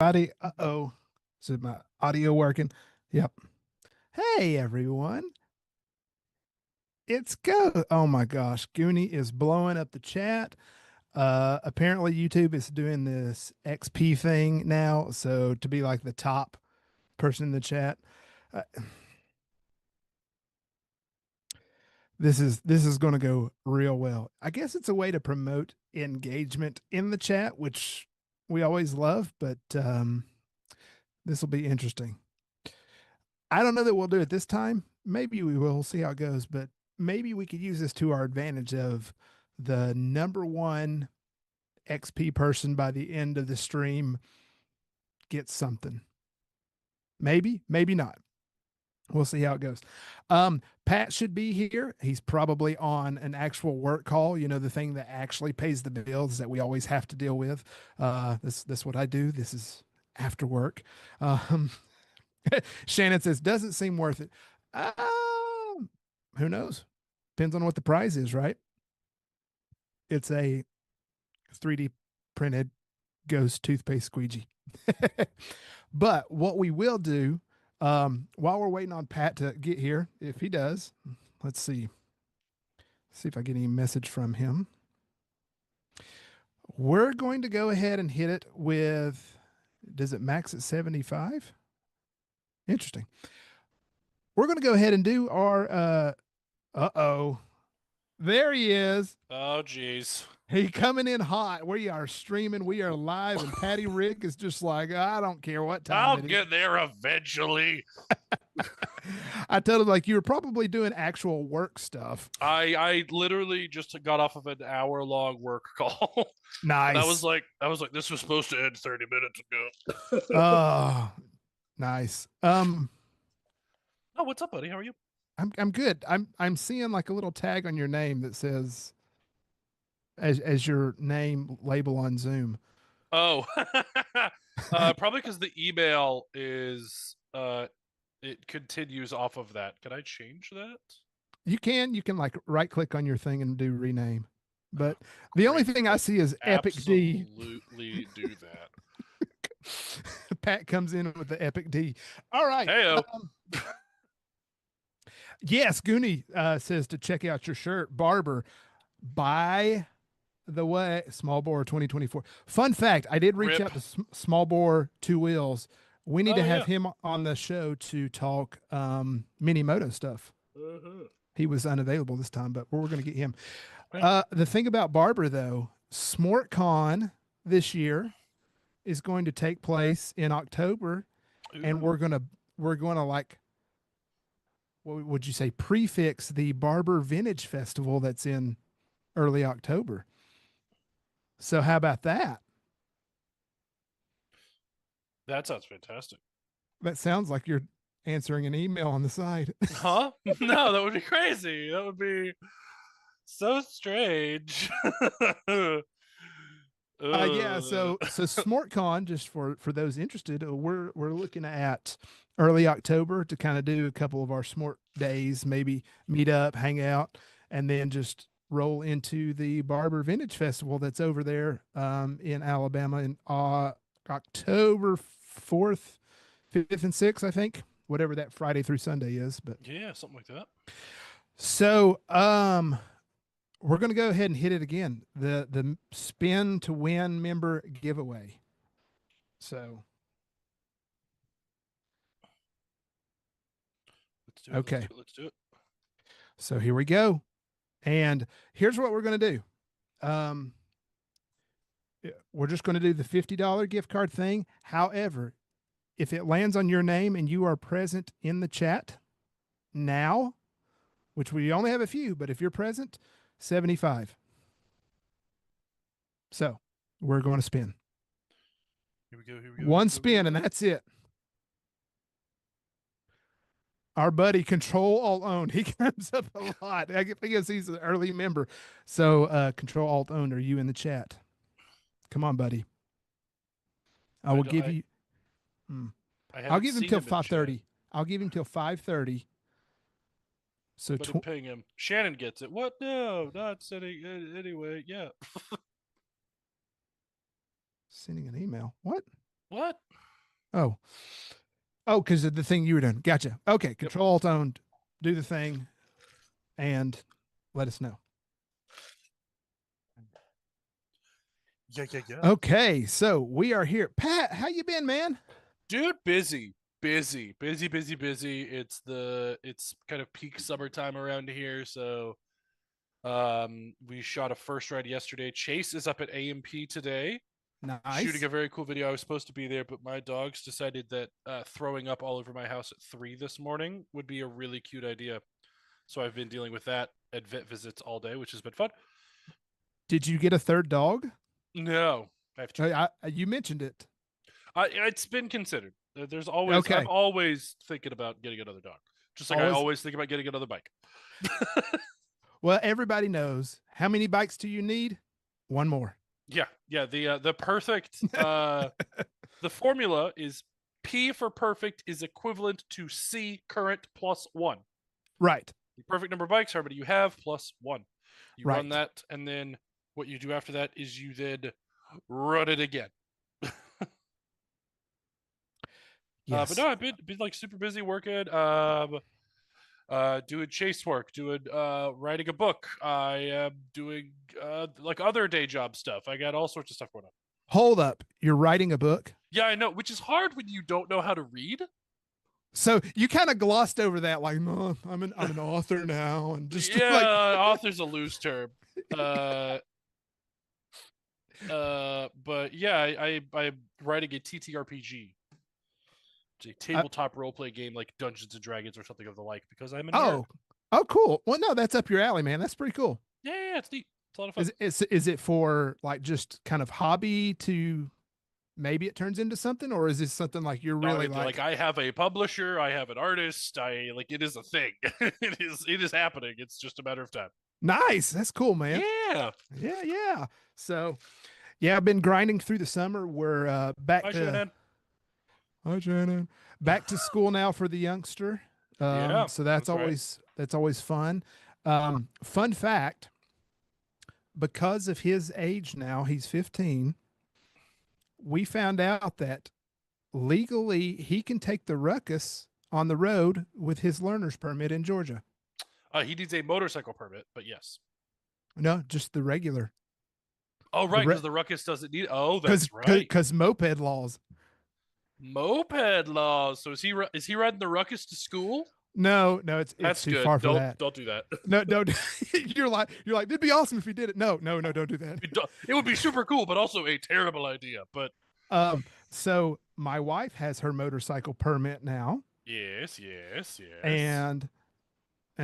Everybody. Uh-oh. Is my audio working? Yep. Hey, everyone. It's go. Oh my gosh. Goonie is blowing up the chat. Apparently YouTube is doing this XP thing now. So to be like the top person in the chat, uh, this is going to go real well. I guess it's a way to promote engagement in the chat, which we always love, but this will be interesting. I don't know that we'll do it this time. Maybe we will. We'll see how it goes, but maybe we could use this to our advantage of the number one XP person by the end of the stream gets something. Maybe, maybe not. We'll see how it goes. Pat should be here. He's probably on an actual work call, the thing that actually pays the bills that we always have to deal with. This what I do. This is after work. Um, Shannon says, doesn't seem worth it. Who knows? Depends on what the prize is, right? It's a 3D printed ghost toothpaste squeegee. But what we will do, while we're waiting on Pat to get here, if he does, let's see. See if I get any message from him. We're going to go ahead and hit it with, does it max at 75? Interesting. We're going to go ahead and do our, uh-oh. There he is. Oh, geez. He coming in hot. We are streaming. We are live. And Patty Rick is just like, I don't care what time I'll it is. get there eventually. I told him, like, you were probably doing actual work stuff. I literally just got off of an hour-long work call. Nice. And I was like, this was supposed to end 30 minutes ago. Oh, nice. Oh, what's up, buddy? How are you? I'm good. I'm seeing like a little tag on your name that says as your name label on Zoom. Oh, probably because the email is it continues off of that. Can I change that? You can like right click on your thing and do rename. But the only thing I see is Epic D. Absolutely do that. Pat comes in with the Epic D. All right. Heyo. Yes, Goonie says to check out your shirt. Barber, by the way, Small Bore 2024. Fun fact, I did reach Rip. out to Small Bore Two Wheels. We need to have yeah. him on the show to talk mini moto stuff. He was unavailable this time, but we're going to get him. The thing about Barber, though, SmortCon this year is going to take place in October, and we're gonna like, what would you say, prefix the Barber Vintage Festival that's in early October. So how about that? That sounds fantastic. That sounds like you're answering an email on the side. Huh? No, that would be crazy. That would be so strange. Yeah, so SmortCon, just for those interested, we're looking at early October to kind of do a couple of our Smort days, maybe meet up, hang out, and then just roll into the Barber Vintage Festival that's over there in Alabama in October 4th, 5th, and 6th, I think, whatever that Friday through Sunday is. But yeah, something like that. So we're going to go ahead and hit it again. The spin to win member giveaway. So Let's do it. Okay. Let's do it. So here we go. And here's what we're going to do. We're just going to do the $50 gift card thing. However, if it lands on your name and you are present in the chat now, which we only have a few, but if you're present, 75. So we're going to spin. Here we go. Here we go. One spin, and that's it. Our buddy Control Alt Owned, he comes up a lot. I guess he's an early member. So Control Alt Owned, are you in the chat? Come on, buddy. I will give you. I'll give him till 5:30. I'll give him till 5:30. So ping him. Shannon gets it. What? No, not sending. Anyway, yeah. Sending an email. What? What? Oh, oh, because of the thing you were doing. Gotcha. Okay, Yep. Control Alt owned, do the thing, and let us know. Yeah, yeah, yeah. Okay, so we are here. Pat, how you been, man? Dude, busy. Busy. Busy, busy, busy. It's kind of peak summertime around here, so we shot a first ride yesterday. Chase is up at AMP today, shooting Nice. a very cool video. I was supposed to be there, but my dogs decided that throwing up all over my house at 3 this morning would be a really cute idea. So I've been dealing with that at vet visits all day, which has been fun. Did you get a third dog? No, I have two. You mentioned it. It's been considered. There's always I'm Okay. always thinking about getting another dog, just like I Always. always think about getting another bike. Well, everybody knows how many bikes do you need? One more. Yeah, yeah. The perfect the formula is P for perfect is equivalent to C current plus one. Right. The perfect number of bikes, however, you have plus one. You run Right. that, and then what you do after that is you then run it again. But Yes. no, I've been like super busy working. Doing chase work, doing writing a book. I am doing like other day job stuff. I got all sorts of stuff going on. Hold up. You're writing a book. Yeah, I know, which is hard when you don't know how to read. So you kind of glossed over that, like, no, I'm an author now, and just like, Yeah, author's a loose term. Uh, but yeah, I'm writing a TTRPG. It's a uh, tabletop roleplay game like Dungeons and Dragons or something of the like because I'm a nerd. oh, oh, cool. Well, no, that's up your alley, man. That's pretty cool. Yeah, it's neat. It's a lot of fun. Is it for like just kind of hobby to maybe it turns into something, or is this something like you're No, really like like I have a publisher, I have an artist, I like it is a thing. It is happening. It's just a matter of time. nice? That's cool, man. Yeah. Yeah, yeah. So yeah, I've been grinding through the summer. We're back Hi, to Shannon. hi Shannon. Back to school now for the youngster. Yeah, So that's right. that's always fun. Fun fact, because of his age now, he's 15, we found out that legally he can take the ruckus on the road with his learner's permit in Georgia. He needs a motorcycle permit, but yes. No, just the regular. Oh, The right, because the ruckus doesn't need. Oh, because that's right. moped laws. Moped laws. So is he riding the ruckus to school? No, no, it's That's too good. far for Don't that. don't do that. No, no, you're like it'd be awesome if you did it. No, no, no, don't do that. It would be super cool, but also a terrible idea. But So my wife has her motorcycle permit now, yes, yes, yes. and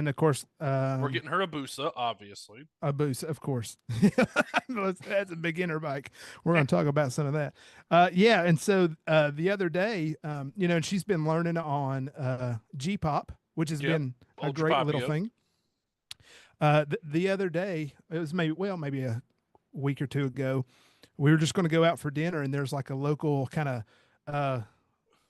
of course, We're getting her a Busa, obviously. a boost, of course. That's a beginner bike. We're going to talk about some of that. Yeah, and so the other day, and she's been learning on G-pop, which has Yep. been a Old great little Japapio. thing. The other day, it was maybe a week or two ago, we were just going to go out for dinner, and there's like a local kind of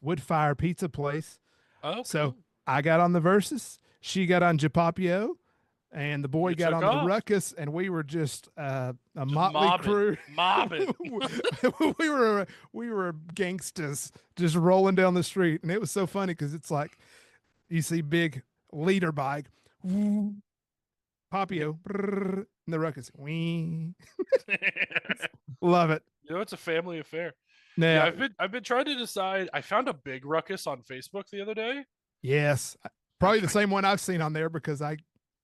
wood fire pizza place. Oh, So cool. I got on the Versus, she got on Japapio, and the boy You got took on the off. Ruckus, and we were just a Just motley mobbing. crew. Mobbing. We were gangsters just rolling down the street, and it was so funny because it's like you see big leader bike, woo, Papio, brrr, and the Ruckus, wee. Love it. It's a family affair. Yeah, Now, I've been trying to decide. I found a big ruckus on Facebook the other day. yes, I, probably the I same one I've seen on there because I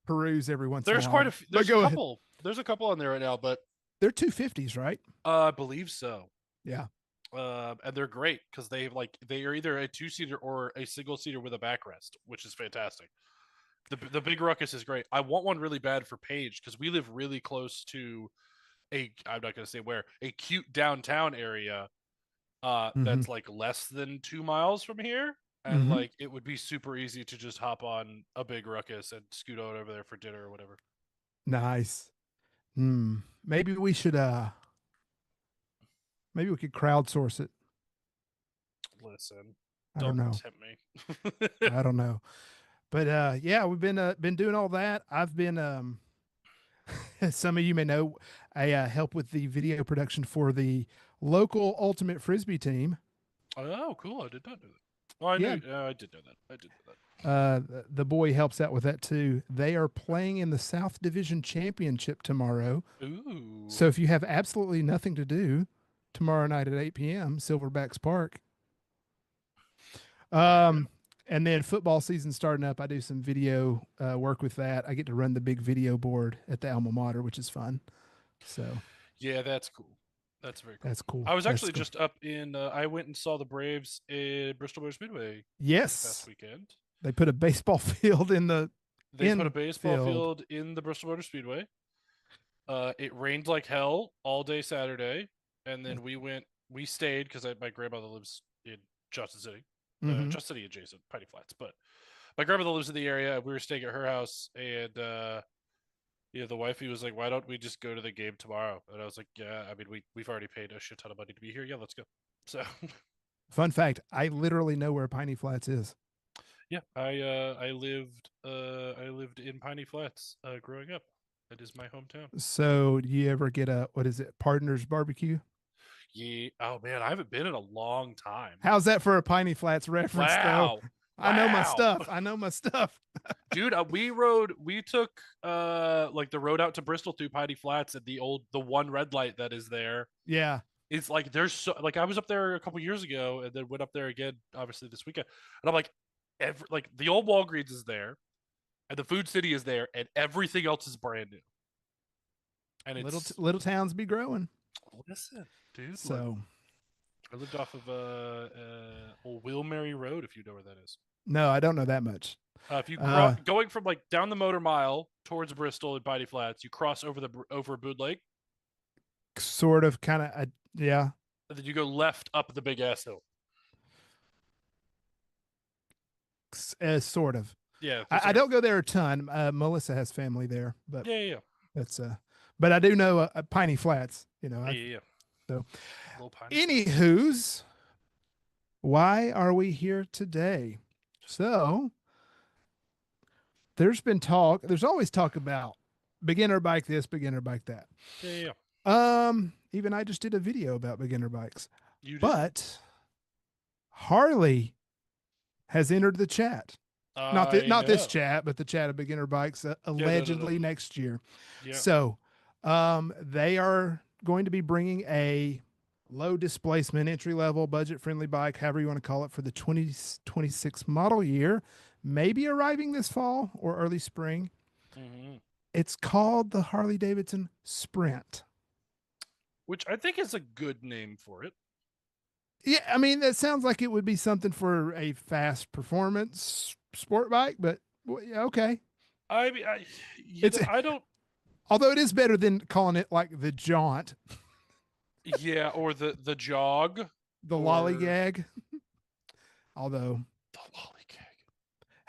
peruse every once in a there's quite while. a few, But there's a go ahead. couple. There's a couple on there right now, but They're 250s, right? I believe so. Yeah. And they're great because they are either a two-seater or a single seater with a backrest, which is fantastic. The big ruckus is great. I want one really bad for Paige because we live really close to I'm not gonna say where, a cute downtown area Mm-hmm. that's like less than 2 miles from here. And Mm-hmm. like it would be super easy to just hop on a big ruckus and scoot out over there for dinner or whatever. Nice. Hmm. Maybe we could crowdsource it. Listen, I don't don't know. tempt me. I don't know. But yeah, we've been doing all that. I've been some of you may know I help with the video production for the local ultimate frisbee team. Oh, cool! I did not know that. Well, I Yeah, knew. I did know that. I did know that. the boy helps out with that too. They are playing in the South Division Championship tomorrow. Ooh. So if you have absolutely nothing to do tomorrow night at 8 p.m., Silverbacks Park. There you go. Um, and then football season starting up. I do some video work with that. I get to run the big video board at the alma mater, which is fun. So Yeah, that's cool. That's very cool. that's cool. I was That's actually cool. just up in. I went and saw the Braves in Bristol Motor Speedway this past Yes, weekend. they put a baseball field in the They put a baseball infield. field in the Bristol Motor Speedway. It rained like hell all day Saturday, and then we went. We stayed because my grandmother lives in Johnson City, Mm-hmm. Johnson City adjacent, Piney Flats. But my grandmother lives in the area. We were staying at her house, and the wifey was like, "Why don't we just go to the game tomorrow?" And I was like, "Yeah, I mean, we've already paid a shit ton of money to be here. Yeah, let's go." So Fun fact: I literally know where Piney Flats is. yeah, I lived in Piney Flats growing up. That is my hometown. So, do you ever get a what is it, Partners Barbecue? Yeah. Oh man, I haven't been in a long time. How's that for a Piney Flats reference, though? Wow. I know my Wow. stuff. I know my stuff. Dude, we took like the road out to Bristol through Piney Flats, and the one red light that is there. Yeah, It's like there's so like I was up there a couple years ago and then went up there again obviously this weekend. And I'm like like the old Walgreens is there and the Food City is there and everything else is brand new. And it's little towns be growing. listen, dude, like So, I lived off of old Wilmary Road if you know where that is. no, I don't know that much. If you Uh, going from like down the Motor Mile towards Bristol and Piney Flats, you cross over Boone Lake, sort of, kind of, yeah, and then you go left up the big ass hill. sort of. Yeah, I don't go there a ton. Melissa has family there, but yeah. that's but I do know Piney Flats. Yeah. So, Little Piney Flats. anywho's, why are we here today? So, there's been talk. There's always talk about beginner bike this, beginner bike that. Yeah. Even I just did a video about beginner bikes, You did. but Harley has entered the chat. I Not this know. chat, but the chat of beginner bikes Yeah, no. allegedly next year. Yeah. So, they are going to be bringing a low displacement, entry level, budget friendly bike, however you want to call it, for the 2026 model year, maybe arriving this fall or early spring. hmm It's called the Harley-Davidson Sprint. Which I think is a good name for it. Yeah, I mean, that sounds like it would be something for a fast performance sport bike, but yeah, okay. I mean, It's I don't. although it is better than calling it like the jaunt, Yeah, or the jog, the or lollygag. Although, the lollygag.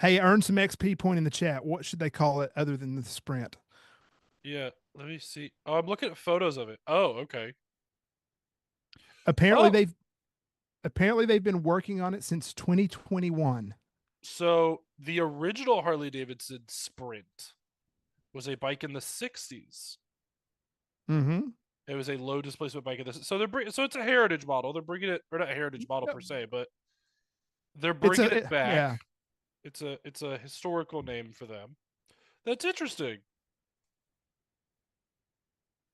hey, earn some XP point in the chat. What should they call it other than the Sprint? Yeah, let me see. Oh, I'm looking at photos of it. Oh, okay. Apparently Oh, they've apparently they've been working on it since 2021. so the original Harley Davidson Sprint was a bike in the '60s. Mm-hmm. It was a low displacement bike in this. So it's a heritage model. They're bringing it, or not a heritage model per se, but they're It's bringing it a back. yeah, It's a historical name for them. That's interesting.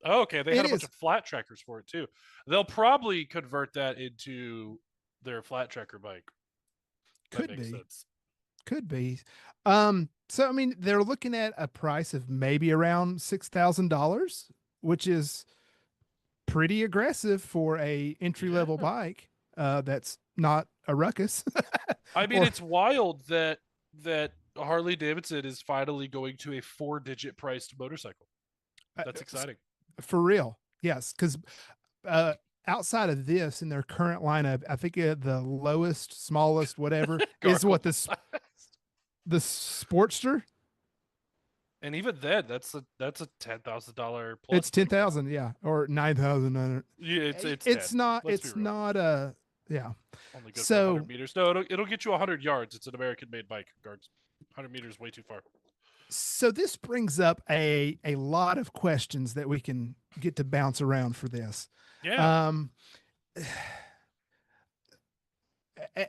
Oh, okay, they it had a bunch is. of flat trackers for it too. They'll probably convert that into their flat tracker bike. That Could makes be. sense. Could be. So I mean, they're looking at a price of maybe around $6,000, which is pretty aggressive for a entry level Yeah. bike. That's not a ruckus. I mean, Or it's wild that Harley Davidson is finally going to a 4-digit priced motorcycle. That's exciting. for real. Yes, because uh, outside of this in their current lineup, I think the lowest, smallest, whatever is Gargle what the Sportster. And even then, that's a $10,000 It's plus ten bike now. thousand, yeah, or 9,900. Yeah, it's It's 10. not. Let's be It's real. not. Yeah. Only good for 100 So meters. No, it'll get you 100 yards. It's an American made bike. Guards, 100 meters way too far. this brings up a lot of questions that we can get to bounce around for this. Yeah. Um,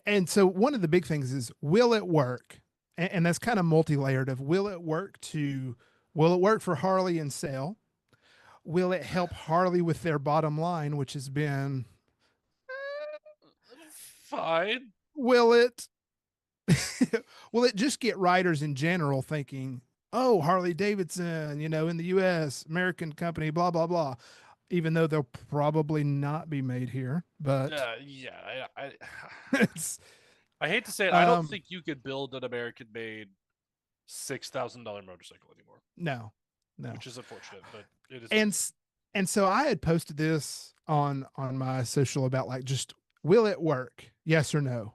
And so one of the big things is, will it work? And that's kind of multi-layered of, will it work for Harley and sell? Will it help Harley with their bottom line, which has been, Fine. will it will it just get riders in general thinking, oh, Harley Davidson, in the US, American company, blah, blah, blah, even though they'll probably not be made here. But Yeah, it's, I hate to say it. I don't um, think you could build an American-made $6,000 motorcycle anymore, no, no. which is unfortunate, but it is what it And, is. and so I had posted this on my social about, like, just, will it work? Yes or no?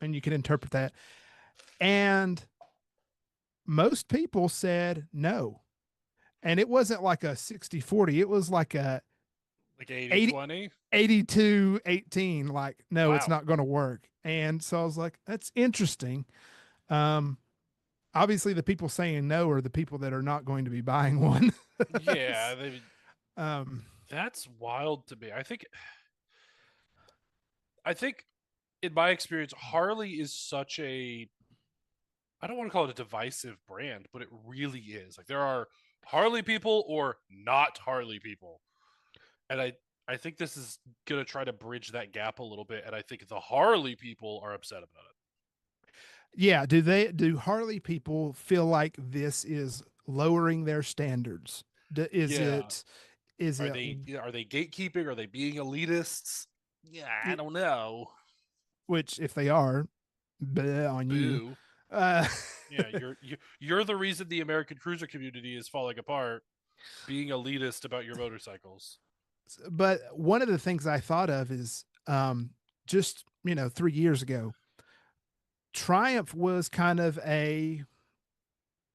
And you can interpret that. And most people said no. And it wasn't like a 60-40. It was like a Like 80 80, 20. 82-18. Like, no, it's Wow. not going to work. And so I was like, that's interesting. Um, Obviously, the people saying no are the people that are not going to be buying one. Yeah, um, that's wild to me. I think in my experience, Harley is such a, I don't want to call it a divisive brand, but it really is. Like there are Harley people or not Harley people. And I think this is gonna try to bridge that gap a little bit. And I think the Harley people are upset about it. yeah. Do Harley people feel like this is lowering their standards? Is Yeah. it, is Are it, they are they gatekeeping? Are they being elitists? Yeah, I don't know. which if they are, bleh on you. Boo. Uh, Yeah, you're the reason the American cruiser community is falling apart, being elitist about your motorcycles. but one of the things I thought of is, just 3 years ago, Triumph was kind of a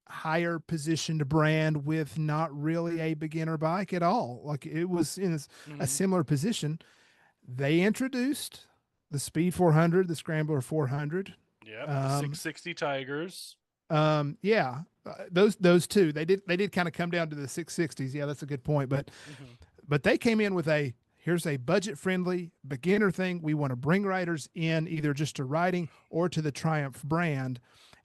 higher positioned brand with not really a beginner bike at all. Like, it was in a Mm-hmm. similar position. They introduced the Speed 400, the Scrambler 400. Yep, the Um, 660 Tigers. yeah, those two, they did kind of come down to the 660s. Yeah, that's a good point. But Mm-hmm. they came in with a, here's a budget friendly beginner thing. We want to bring riders in either just to riding or to the Triumph brand.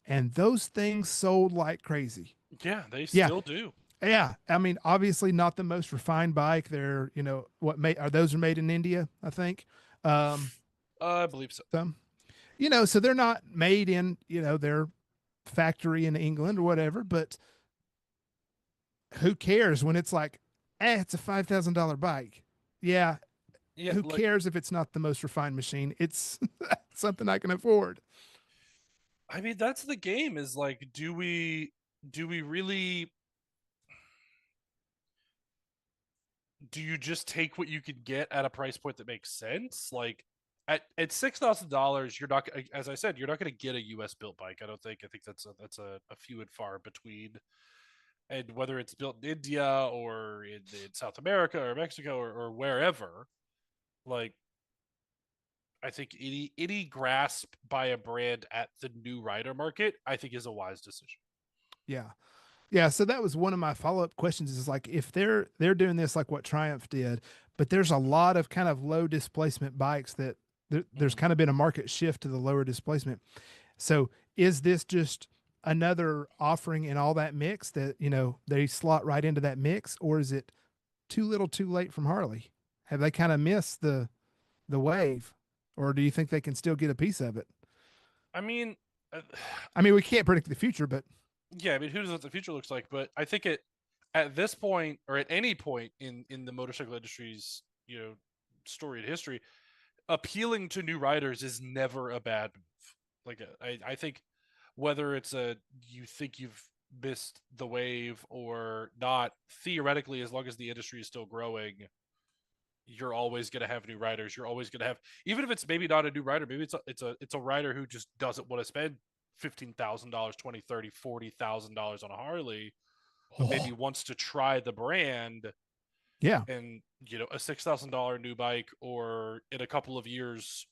And those things sold like crazy. Yeah, they Yeah. still do. Yeah. I mean, obviously not the most refined bike. They're, what made, are those are made in India, I think. Um, I believe so. some, so they're not made in, their factory in England or whatever, but who cares when it's like, it's a $5,000 bike. Yeah, Yeah, who like cares if it's not the most refined machine? It's something I can afford. I mean that's the game is like do we really do you just take what you can get at a price point that makes sense? Like at $6,000, you're not, as I said, you're not going to get a U.S. built bike. I don't think. I think that's a few and far between. And whether it's built in India or in South America or Mexico or wherever, like I think any grasp by a brand at the new rider market, I think is a wise decision. Yeah. Yeah, so that was one of my follow-up questions, is like, if they're doing this like what Triumph did, but there's a lot of kind of low displacement bikes that there's Mm-hmm. kind of been a market shift to the lower displacement. So is this just another offering in all that mix that, they slot right into that mix, or is it too little too late from Harley? Have they kind of missed the wave, or do you think they can still get a piece of it? I mean, uh, I mean, we can't predict the future, but yeah, I mean, who knows what the future looks like? But I think at this point or at any point in the motorcycle industry's storied history, appealing to new riders is never a bad move. Like I think whether it's a you think you've missed the wave or not, theoretically, as long as the industry is still growing, you're always going to have new riders. You're always going to have, even if it's maybe not a new rider, maybe it's a rider who just doesn't want to spend $15,000, 20, 30, $40,000 on a Harley, but maybe oh, wants to try the brand. yeah. And a $6,000 new bike, or in a couple of years,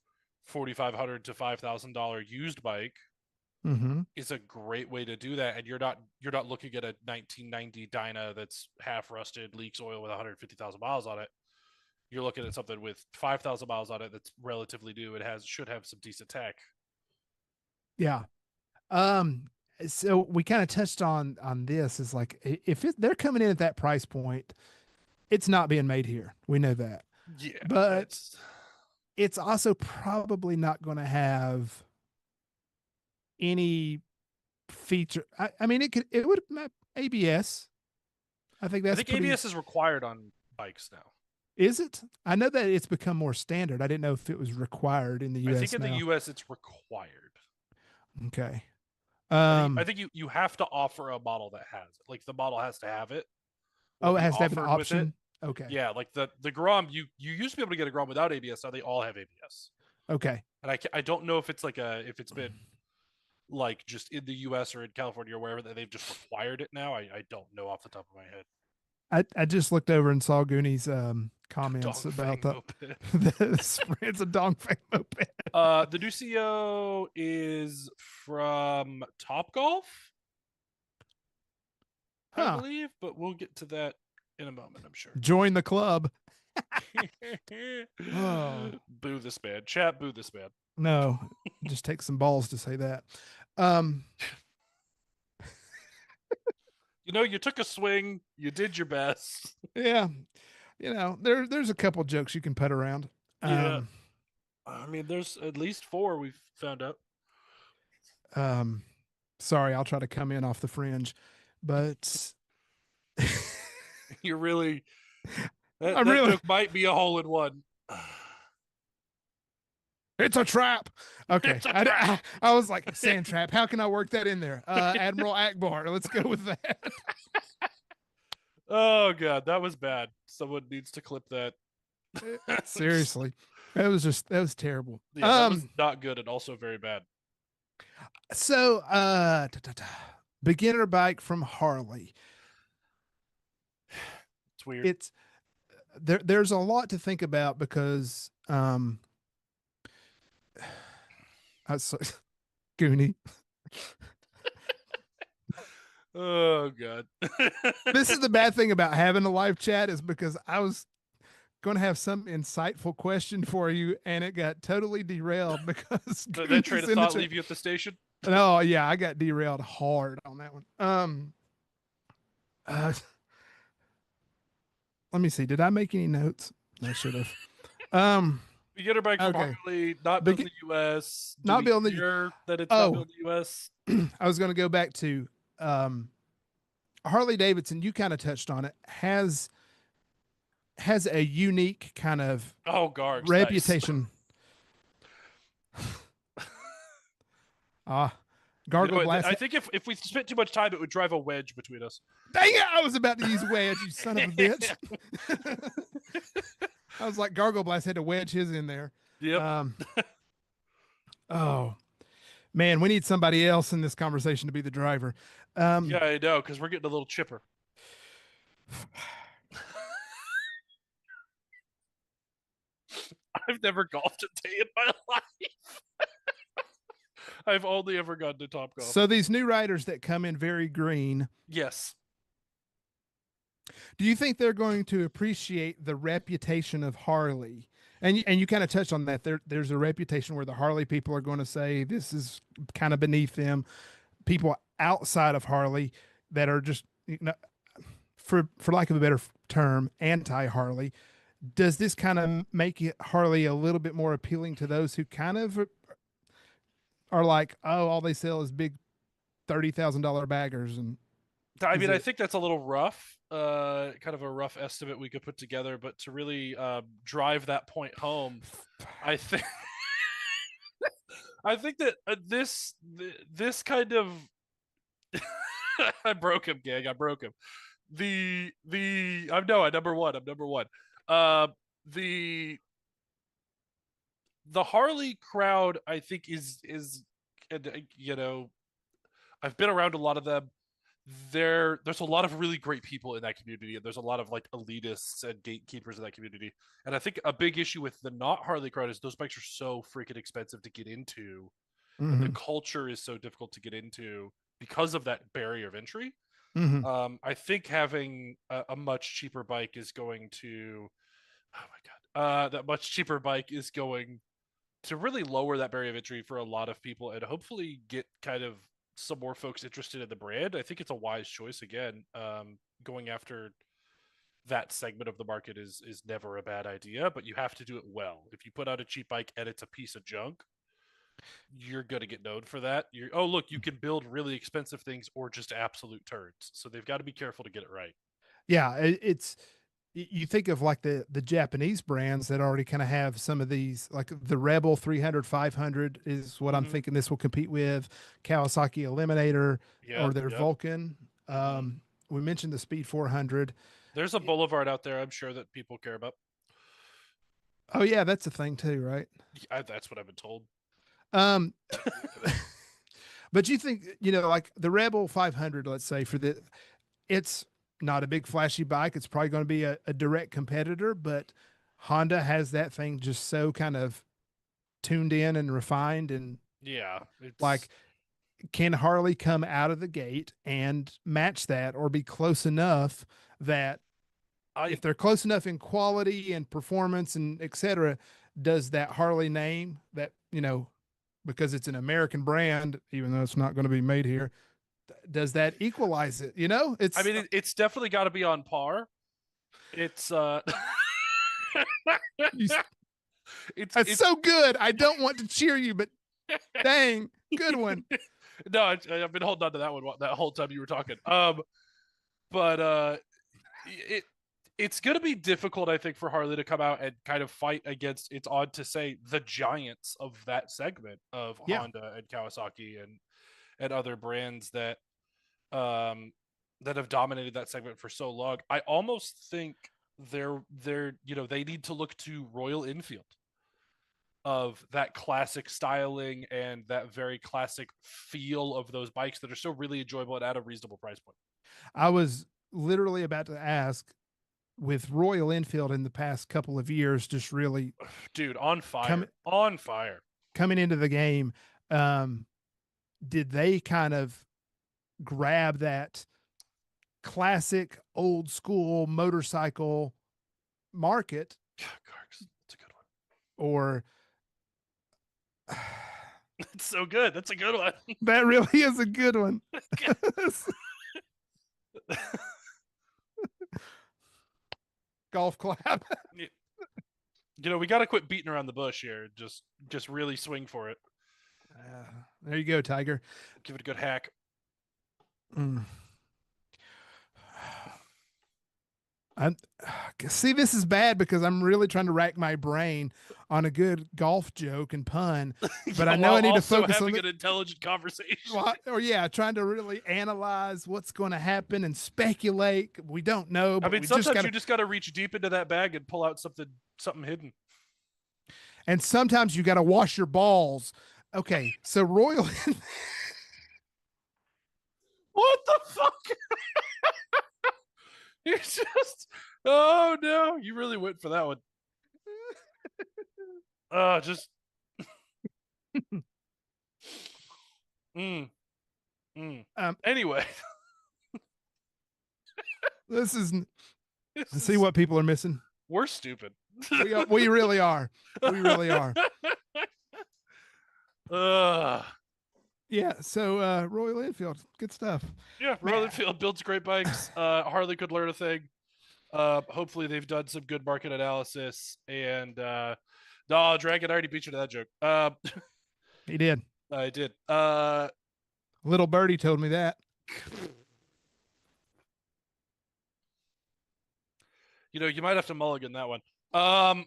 $4,500 to $5,000 used bike Mm-hmm. is a great way to do that. And you're not looking at a 1990 Dyna that's half rusted, leaks oil with 150,000 miles on it. you're looking at something with 5,000 miles on it that's relatively new. It should have some decent tech. Yeah. Um, so we kind of touched on this is like if they're coming in at that price point, it's not being made here. We know that, Yeah, but it's it's also probably not going to have any feature. I mean, it would map ABS. I think I that's think pretty. ABS is required on bikes now. Is it? I know that it's become more standard. I didn't know if it was required in the I think U.S. in the now. US it's required. Okay. I think you have to offer a model that has it. Like the model has to have it or Oh, it be has to have an offered with it. option. Okay. Yeah, like the Grom, you used to be able to get a Grom without ABS. Now they all have ABS, Okay. and I don't know if it's like if it's been like just in the U.S. or in California or wherever that they've just required it now. I don't know off the top of my head. I just looked over and saw Goonie's comments about Dongfeng the moped. it's a Dongfeng moped. The new CEO is from Top Golf, I Huh. believe, but we'll get to that in a moment, I'm sure. Join the club. Oh Boo this man. Chat, boo this man. no, it just takes some balls to say that. Um, You know, you took a swing, you did your best. yeah, there's a couple jokes you can put around. Yeah. Um, I mean, there's at least four we've found out. um, sorry, I'll try to come in off the fringe, but You're really that I'm that really joke might be a hole in one. it's a trap. Okay, It's a trap. I was like sand trap. How can I work that in there? Admiral Akbar. Let's go with that. Oh god, that was bad. Someone needs to clip that. Seriously, that was terrible. Yeah, that was not good and also very bad. So beginner bike from Harley. It's weird. It's there's a lot to think about because I so, Goonie. Oh god. This is the bad thing about having a live chat is because I was going to have some insightful question for you and it got totally derailed because That train Goonie's of in the thought chat. leave you at the station? Oh yeah, I got derailed hard on that one. Uh, let me see. Did I make any notes? I should have. Um, Beginner bike from okay. Harley, not built in Begin the US. Do not we building the. care that it's not Oh, built in the US? I was going to go back to um, Harley Davidson. You kind of touched on it. Has a unique kind of Oh, Gargs, nice. reputation. Ah, You know Gargle what? Blast. I think if we spent too much time, it would drive a wedge between us. Dang it! I was about to use wedge. You son of a bitch. I was like Gargle Blast had to wedge his in there. Yep. Um, oh man, we need somebody else in this conversation to be the driver. Yeah, I know, because we're getting a little chipper. I've never golfed a day in my life. I've only ever gone to Top Golf. So these new riders that come in very green, Yes. do you think they're going to appreciate the reputation of Harley? And you kind of touched on that. There's a reputation where the Harley people are going to say this is kind of beneath them. People outside of Harley that are just for lack of a better term, anti Harley. Does this kind of make it Harley a little bit more appealing to those who kind of are like, oh, all they sell is big $30,000 baggers, and I is mean, I it? think that's a little rough, kind of a rough estimate we could put together, but to really drive that point home, I think I think that this kind of I broke him, gang. I broke him. I'm no, I'm number one. I'm number one. Uh, the the Harley crowd, I think, is and you know, I've been around a lot of them. There's a lot of really great people in that community, and there's a lot of like elitists and gatekeepers in that community. And I think a big issue with the not Harley crowd is those bikes are so freaking expensive to get into, and the Mm-hmm. culture is so difficult to get into because of that barrier of entry. Mm-hmm. I think having a much cheaper bike is going to, oh my god, that much cheaper bike is going to really lower that barrier of entry for a lot of people and hopefully get kind of some more folks interested in the brand. I think it's a wise choice again. Going after that segment of the market is never a bad idea, but you have to do it well. If you put out a cheap bike and it's a piece of junk, you're going to get known for that. Oh, look, you can build really expensive things or just absolute turds. So they've got to be careful to get it right. Yeah, it's you think of like the Japanese brands that already kind of have some of these, like the Rebel 300 500 is what I'm Mm-hmm. thinking this will compete with, Kawasaki Eliminator or Yep, their yep. Vulcan. Mm-hmm. We mentioned the Speed 400. There's a Boulevard out there I'm sure that people care about. Oh yeah, that's a thing too, right? That's what I've been told. Um, but you think, like the Rebel 500, let's say it's not a big flashy bike. It's probably going to be a direct competitor, but Honda has that thing just so kind of tuned in and refined, and Yeah, like, it's can Harley come out of the gate and match that or be close enough that I if they're close enough in quality and performance and etc., does that Harley name that, because it's an American brand, even though it's not going to be made here, does that equalize it? I It's mean it's definitely got to be on par. It's you, that's it's so good. I don't want to cheer you, but dang, good one. no, I've been holding on to that one that whole time you were talking. But it it's going to be difficult, I think, for Harley to come out and kind of fight against. It's odd to say the giants of that segment of Yeah, Honda and Kawasaki and other brands um that have dominated that segment for so long. I almost think they need to look to Royal Enfield of that classic styling and that very classic feel of those bikes that are still really enjoyable and at a reasonable price point. I was literally about to ask, with Royal Enfield in the past couple of years, just really Dude, on coming fire. On fire. coming into the game, um, did they kind of grab that classic old school motorcycle market, Gargs, it's a good one. or It's so good. That's a good one. that really is a good one? Golf clap. We got to quit beating around the bush here. Just really swing for it. There you go, Tiger. Give it a good hack. Mm. I'm see, this is bad because I'm really trying to rack my brain on a good golf joke and pun, but I know While I need to also focus on having an intelligent conversation. or yeah, trying to really analyze what's going to happen and speculate. We don't know, I but mean, we just sometimes got you to. just got to reach deep into that bag and pull out something hidden. And sometimes you got to wash your balls. Okay, so Royal. What the fuck? You just oh no, you really went for that one. Just mm, um, anyway. this is This see is what people are missing. we're stupid. We really are. We really are. uh Yeah. So Royal Enfield, good stuff. yeah, Man, Royal Enfield builds great bikes. Harley could learn a thing. Hopefully they've done some good market analysis and no, Dragon, I already beat you to that joke. he did. I did. Little birdie told me that. You might have to mulligan that one. Um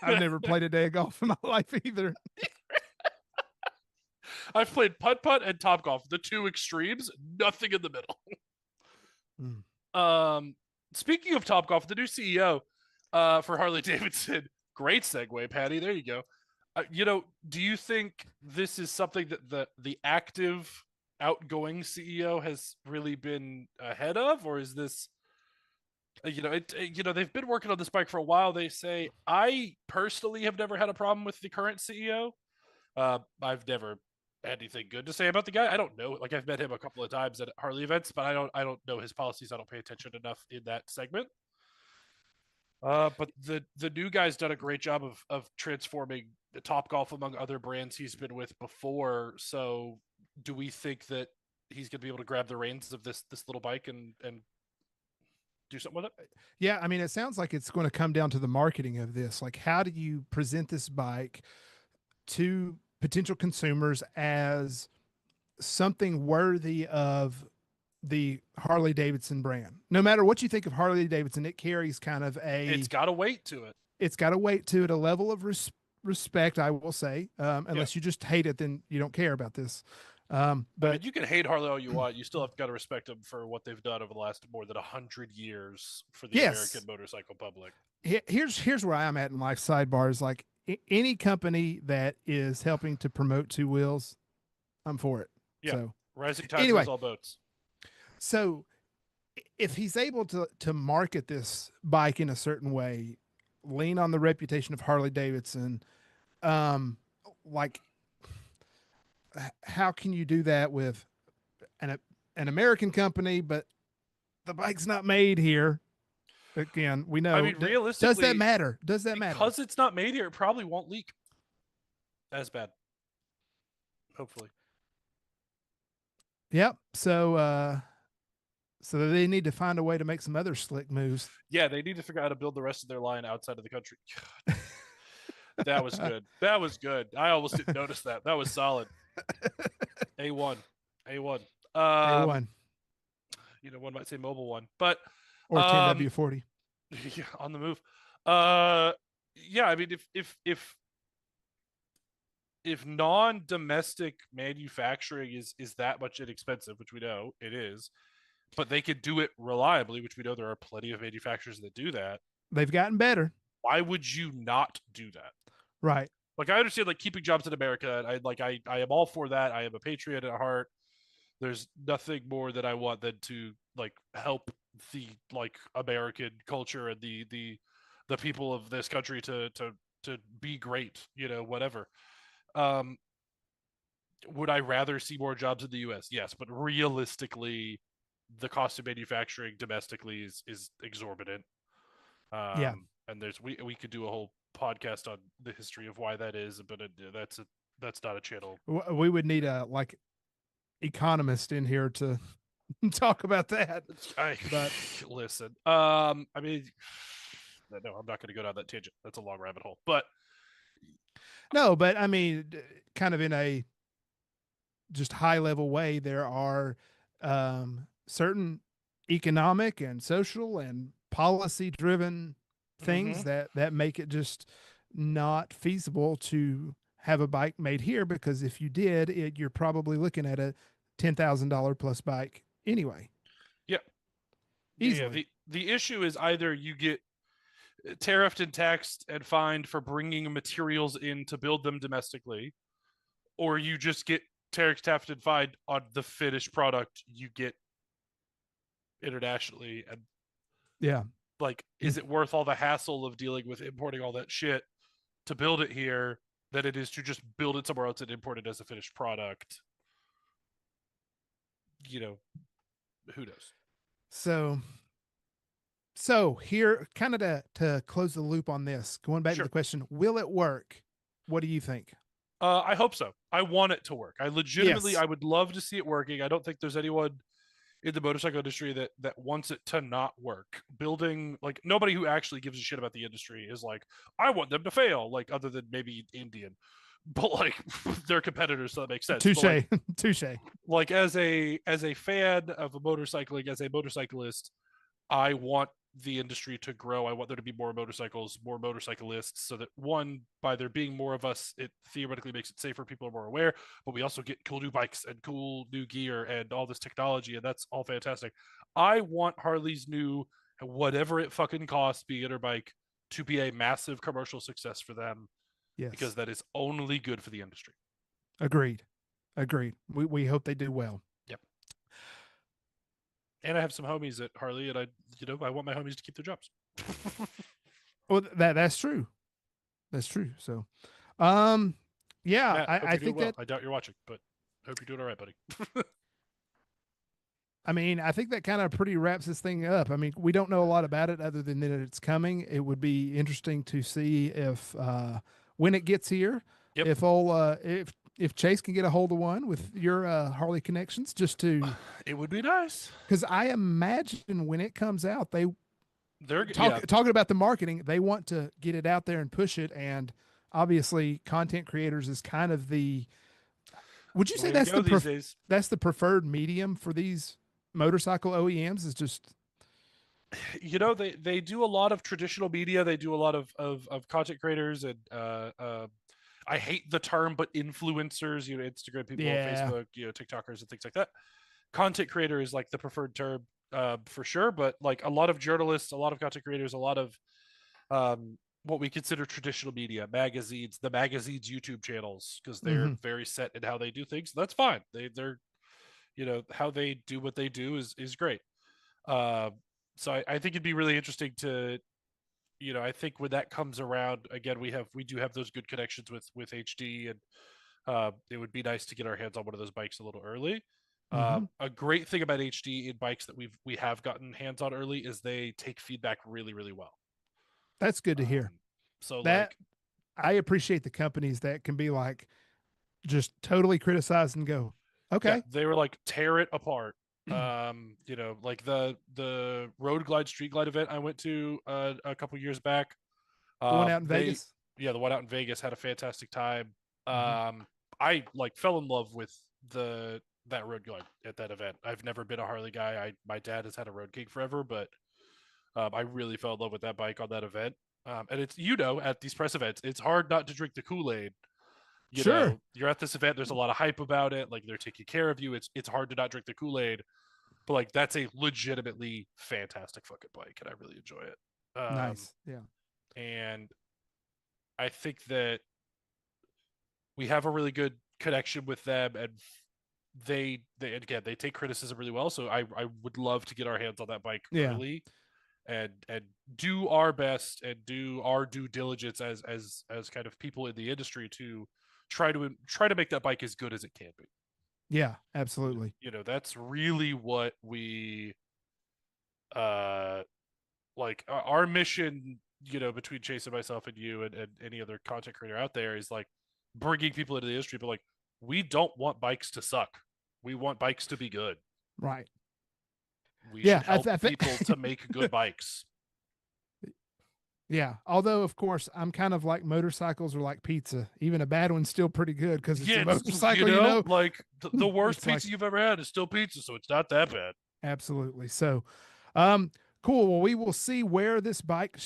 I've never played a day of golf in my life either. I've played putt putt and top golf, the two extremes, nothing in the middle. Speaking of top golf, the new CEO for Harley-Davidson, great segue, Patty. There you go. Do you think this is something that the active outgoing CEO has really been ahead of, or is this they've been working on this bike for a while. They say I personally have never had a problem with the current CEO. I've never anything good to say about the guy. I don't know. Like I've met him a couple of times at Harley events, but I don't know his policies. I don't pay attention enough in that segment. But the new guy's done a great job of transforming the Top Golf among other brands he's been with before. So, do we think that he's going to be able to grab the reins of this little bike and do something with it? Yeah, I mean, it sounds like it's going to come down to the marketing of this. Like, how do you present this bike to potential consumers as something worthy of the Harley Davidson brand? No matter what you think of Harley Davidson, it carries kind of It's a, got a weight to it. it's got a weight to it, a level of respect, I will say. Yeah. Unless you just hate it, then you don't care about this. I mean, But you can hate Harley all you want. You still have got to respect them for what they've done over the last more than 100 years for the American yes, motorcycle public. here's where I'm at in life. Sidebar is like any company that is helping to promote two wheels, I'm for it. Yeah, So rising tide anyway, raises all boats. so if he's able to market this bike in a certain way, lean on the reputation of Harley Davidson, um, like how can you do that with an an American company, but the bike's not made here? Again, we I know. mean, Does that realistically, matter? Does that matter? because it's not made here, it probably won't leak as bad. Hopefully. Yep. So they need to find a way to make some other slick moves. Yeah, they need to figure out how to build the rest of their line outside of the country. That was good. That was good. I almost didn't notice that. That was solid. A1. A1. Um, A1 one might say mobile one, but or um 10W40. yeah, on the move. Uh yeah, I mean if non-domestic manufacturing is that much inexpensive, which we know it is, but they could do it reliably, which we know there are plenty of manufacturers that do that. They've gotten better. Why would you not do that? Right. Like I understand like keeping jobs in America. I am all for that. I am a patriot at heart. There's nothing more that I want than to like help the like American culture and the people of this country to be great, whatever. Um would I rather see more jobs in the US? Yes, but realistically the cost of manufacturing domestically is exorbitant. Yeah. And we could do a whole podcast on the history of why that is, but that's not a channel. We would need a like economist in here to talk about that. I But listen. I mean, no, I'm not going to go down that tangent. That's a long rabbit hole. But no, but I mean, kind of in a just high level way, there are certain economic and social and policy driven things mm-hmm. that make it just not feasible to have a bike made here, because if you did it, you're probably looking at a $10,000 plus bike anyway. Yeah, yeah. Easily. The issue is either you get tariffed and taxed and fined for bringing materials in to build them domestically, or you just get tariffed, taxed, and fined on the finished product you get internationally. And Yeah. like, is it worth all the hassle of dealing with importing all that shit to build it here than it is to just build it somewhere else and import it as a finished product? Who knows? So here, kind of to close the loop on this, going back to Sure. the question, will it work? What do you think? I hope so. I want it to work. I legitimately, Yes. I would love to see it working. I don't think there's anyone in the motorcycle industry that wants it to not work. Building like nobody who actually gives a shit about the industry is like, I want them to fail. Like other than maybe Indian, but like they're competitors, so that makes sense. But Touche. like, Touche. like as a fan of a motorcycling, as a motorcyclist, I want the industry to grow. I want there to be more motorcycles, more motorcyclists, so that one, by there being more of us, it theoretically makes it safer. People are more aware, but we also get cool new bikes and cool new gear and all this technology, and that's all fantastic. I want Harley's new, whatever it fucking costs, beginner bike, to be a massive commercial success for them, because Yes. that is only good for the industry. Agreed. Agreed. We hope they do well. Yep. And I have some homies at Harley, and I want my homies to keep their jobs. Well, that's true. That's true. So, um, yeah, Matt, hope I you're doing think well. that I doubt you're watching, but Hope you're doing all right, buddy. I mean, I think that kind of pretty wraps this thing up. I mean, we don't know a lot about it other than that it's coming. It would be interesting to see if when it gets here, Yep. if Chase can get a hold of one with your Harley connections, just to It would be nice. because I imagine when it comes out, they Yeah. talking about the marketing, they want to get it out there and push it, and obviously, content creators is kind of the. Would you The say way to that's go these days. that's the preferred medium for these motorcycle OEMs? Is just They do a lot of traditional media. They do a lot of content creators and I hate the term, but influencers, Instagram people, yeah. Facebook, TikTokers and things like that. Content creator is like the preferred term for sure, but like a lot of journalists, a lot of content creators, a lot of what we consider traditional media, magazines, the magazines YouTube channels, because they're Hmm. very set in how they do things. That's fine. They're how they do what they do is great. uh, so I think it'd be really interesting to, I think when that comes around again, we do have those good connections with HD, and it would be nice to get our hands on one of those bikes a little early. Hmm. A great thing about HD in bikes that we have gotten hands on early is they take feedback really really well. That's good to hear. Um, so That like, I appreciate the companies that can be like just totally criticize and go, yeah, okay, they were like tear it apart. Like the road glide street glide event I went to a couple years back. the one out in They Vegas. Yeah, the one out in Vegas, had a fantastic time. Hmm. I like fell in love with the that road glide at that event. I've never been a Harley guy. My dad has had a Road King forever, but I really fell in love with that bike on that event. And it's, at these press events, it's hard not to drink the Kool-Aid. Sure, You're at this event, there's a lot of hype about it, like they're taking care of you. It's hard to not drink the Kool-Aid, but like that's a legitimately fantastic fucking bike, and I really enjoy it. nice, yeah, And I think that we have a really good connection with them, and they again, they take criticism really well. So I would love to get our hands on that bike yeah, early, and do our best and do our due diligence as kind of people in the industry to try to make that bike as good as it can be. yeah, absolutely, That's really what we uh like our mission, between Chase and myself and you and any other content creator out there, is like bringing people into the industry, but like, we don't want bikes to suck. We want bikes to be good. right, We yeah. should I, help I think, people to make good bikes. yeah. Although, of course, I'm kind of like motorcycles are like pizza. Even a bad one's still pretty good because it's Yeah, a it's, motorcycle. You know, like the worst it's like pizza you've ever had is still pizza, so it's not that bad. absolutely. So, um, cool. Well, we will see where this bike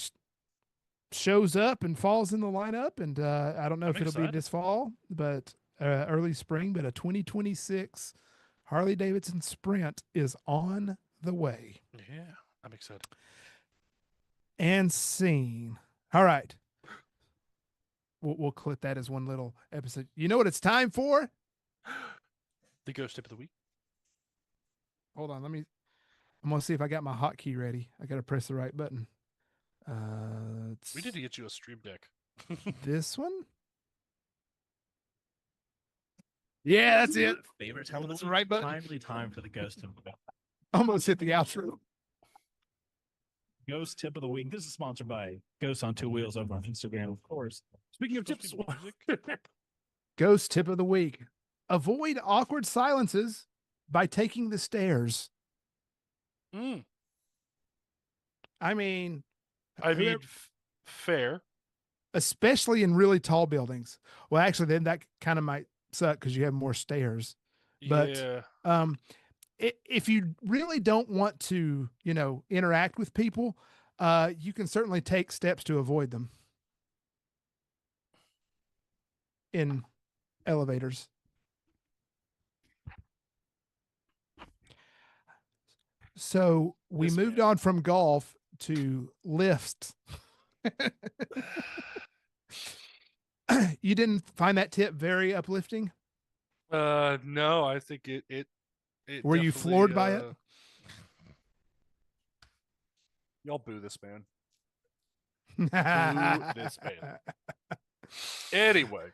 shows up and falls in the lineup. And I don't know I'm if it'll be excited. this fall, but early spring. But a 2026 Harley Davidson Sprint is on the way Yeah, I'm excited. and seen. All right, we'll clip that as one little episode. You know what it's time for? The ghost tip of the week. Hold on, let me. I'm gonna see if I got my hotkey ready. I gotta press the right button. We need It's to get you a stream deck. this one. Yeah, that's it. Favorite time of That's the the week. right button. Timely time for the ghost tip. Almost hit the outro. Ghost tip of the week. This is sponsored by Ghost on Two Wheels over on Instagram, of course. Speaking of tips, Ghost tip of the week: avoid awkward silences by taking the stairs. Mm, I mean, I mean, whoever, fair. especially in really tall buildings. Well, actually, then that kind of might suck because you have more stairs. But Yeah. um, if you really don't want to, interact with people, you can certainly take steps to avoid them in elevators. So we This moved man. on from golf to lifts. You didn't find that tip very uplifting? No, I think it Were you definitely floored by it? y'all boo this man. Boo this man. Anyway,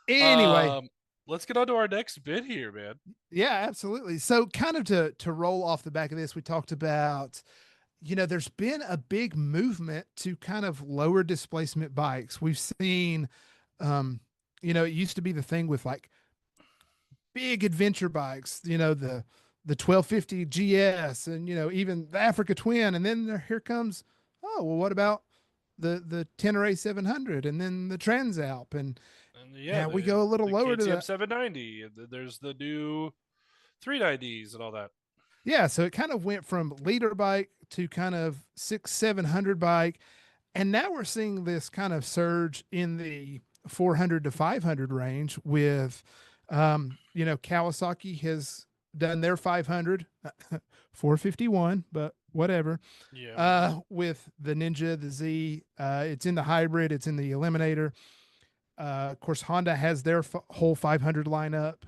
Anyway, um, let's get on to our next bit here, man. Yeah, absolutely. So kind of to roll off the back of this, we talked about, there's been a big movement to kind of lower displacement bikes. We've seen, it used to be the thing with like big adventure bikes, the 1250 GS and, even the Africa Twin. And then here comes, oh, well, what about the Tenere 700 and then the Transalp? And And yeah, now we go a little the lower to KTM the, 790, and then there's the new 390s and all that. yeah. So it kind of went from leader bike to kind of 700 bike. And now we're seeing this kind of surge in the 400 to 500 range with, Kawasaki has done their 500, 451, but whatever. Yeah. With the Ninja, the Z, it's in the hybrid, it's in the Eliminator. Of course, Honda has their whole 500 lineup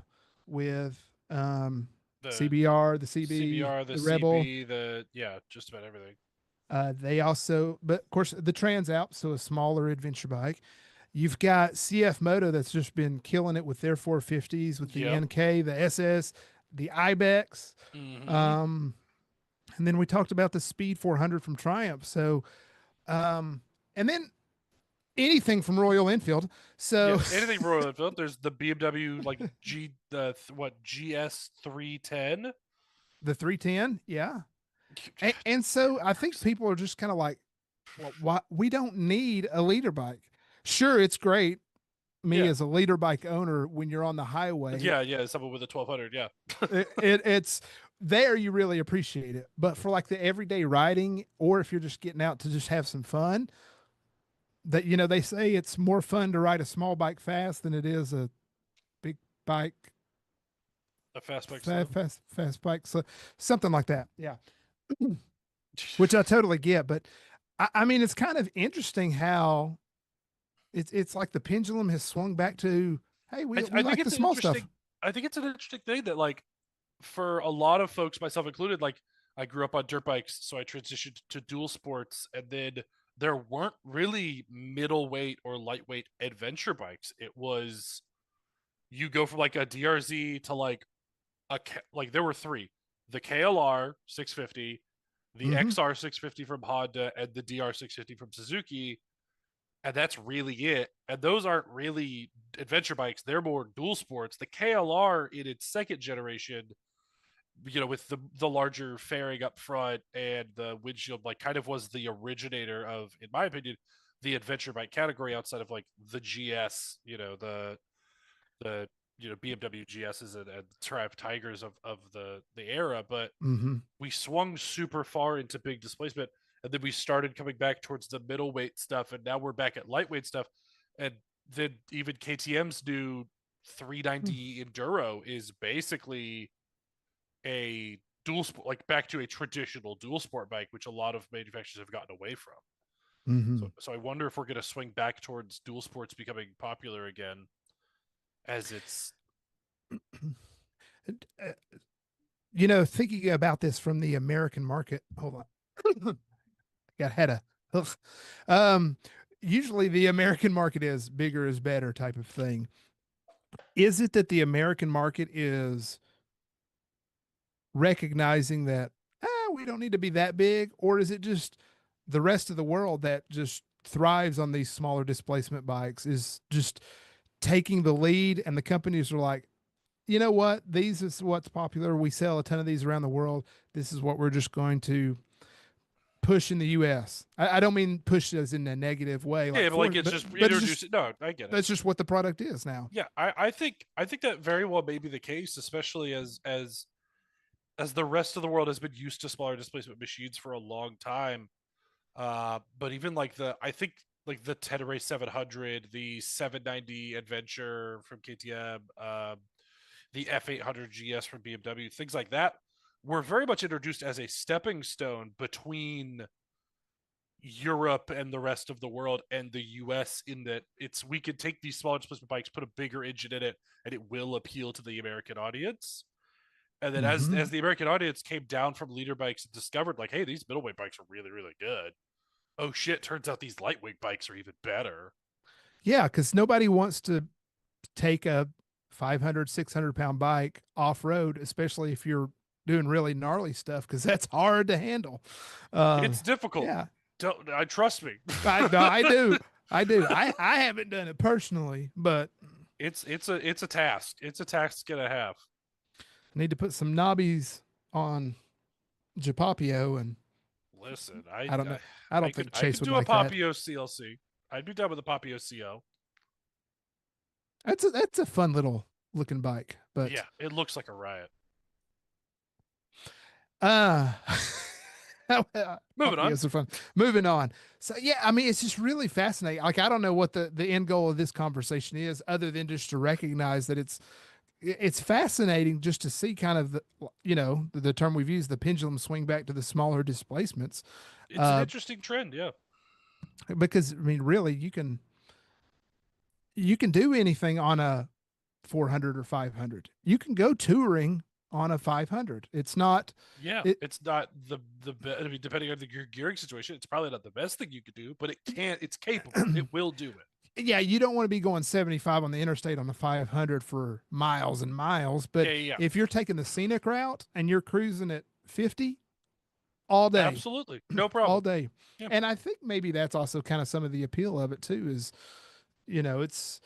with The CBR, the CB, CBR, the the Rebel. CB, just about everything. They also, but of course, the Trans Alp, so a smaller adventure bike. You've got CF Moto that's just been killing it with their 450s, with the Yep. NK, the SS, the Ibex. Mm-hmm. And then we talked about the Speed 400 from Triumph. So, and then anything from Royal Enfield. So, Yeah, anything Royal Enfield. There's the BMW GS 310. the 310, yeah. And so I think people are just kind of like, well, why we don't need a leader bike. Sure, it's great. Me Yeah. as a leader bike owner, when you're on the highway, Yeah, someone with a 1200. Yeah, it's there. You really appreciate it. But for like the everyday riding, or if you're just getting out to just have some fun, that they say it's more fun to ride a small bike fast than it is a big bike a fast bike. Slow. fast bike. So something like that. Yeah. Which I totally get, but I mean, it's kind of interesting how it's like the pendulum has swung back to, hey, we I like think the it's small stuff. I think it's an interesting thing that, like, for a lot of folks, myself included, like, I grew up on dirt bikes, so I transitioned to dual sports, and then there weren't really middleweight or lightweight adventure bikes. It was, you go from like a DRZ to like like there were three: the KLR 650, the Mhm. XR 650 from Honda, and the DR 650 from Suzuki. And that's really it. And those aren't really adventure bikes; they're more dual sports. The KLR in its second generation, with the larger fairing up front and the windshield, like, kind of was the originator of, in my opinion, the adventure bike category outside of like the GS, the BMW GSs and Triumph Tigers of the era. But Mhm. we swung super far into big displacement, and then we started coming back towards the middleweight stuff, and now we're back at lightweight stuff. And then even KTM's new 390 Enduro is basically a dual sport, like back to a traditional dual sport bike, which a lot of manufacturers have gotten away from. Mhm. So I wonder if we're going to swing back towards dual sports becoming popular again, as it's Uh, thinking about this from the American market. Hold on. Got had a ugh. Um, Usually the American market is bigger is better type of thing. Is it that the American market is recognizing that we don't need to be that big, or is it just the rest of the world that just thrives on these smaller displacement bikes is just taking the lead, and the companies are like, you know what, these is what's popular. We sell a ton of these around the world. This is what we're just going to push in the U.S. I don't mean push as in a negative way, yeah, like but like for, it's just but it's just introducing. No, I get it. that's just what the product is now. Yeah, I think that very well may be the case, especially as the rest of the world has been used to smaller displacement machines for a long time. But even like I think like the Tenere 700, the 790 Adventure from KTM, the F800 GS from BMW, things like that were very much introduced as a stepping stone between Europe and the rest of the world and the US, in that we could take these smaller displacement bikes, put a bigger engine in it, and it will appeal to the American audience. And then Mm-hmm. as the American audience came down from leader bikes and discovered, like, hey, these middleweight bikes are really, really good. Oh shit, turns out these lightweight bikes are even better. Yeah, because nobody wants to take a 500, 600 pound bike off road, especially if you're doing really gnarly stuff, because that's hard to handle. It's difficult. Yeah, Don't I trust me? no, I do. I do. I haven't done it personally, but It's a task. It's a task and a half. I need to put some knobbies on Japapio, and Listen, I don't know. I don't think I Chase could would do a like that. Papio CLC. I'd be down with a Papio CO. That's a fun little looking bike, but Yeah, it looks like a riot. uh Moving on. Papios are fun. Moving on. So yeah, I mean, it's just really fascinating. Like, I don't know what the end goal of this conversation is, other than just to recognize that it's fascinating just to see kind of the term we've used, the pendulum swing back to the smaller displacements. It's an interesting trend, yeah. Because I mean, really, you can do anything on a 400 or 500. You can go touring on a 500. It's not. Yeah, it's not I mean, depending on your gearing situation, it's probably not the best thing you could do, but it's capable. It will do it. Yeah, you don't want to be going 75 on the interstate on the 500 for miles and miles. But Yeah. if you're taking the scenic route and you're cruising at 50 all day, Absolutely, no problem, all day. Yeah. And I think maybe that's also kind of some of the appeal of it too. Is it's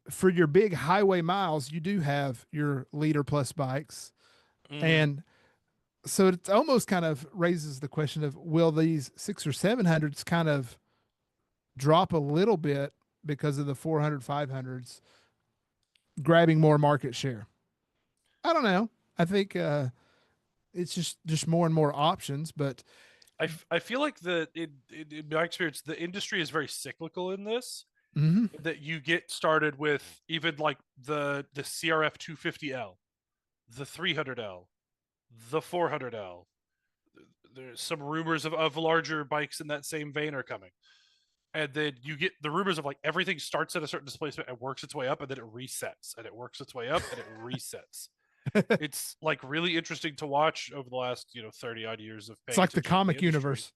for your big highway miles, you do have your liter plus bikes. And so it almost kind of raises the question of, will these 600 or 700s kind of drop a little bit because of the 400, 500s grabbing more market share? I don't know. I think it's just more and more options, but I feel like in my experience, the industry is very cyclical in this. That you get started with even like the CRF 250L, the 300L, the 400L. There's some rumors of larger bikes in that same vein are coming. And then you get the rumors of like everything starts at a certain displacement and works its way up, and then it resets, and it works its way up, and it resets. It's like really interesting to watch over the last 30 odd years of. It's like the comic universe.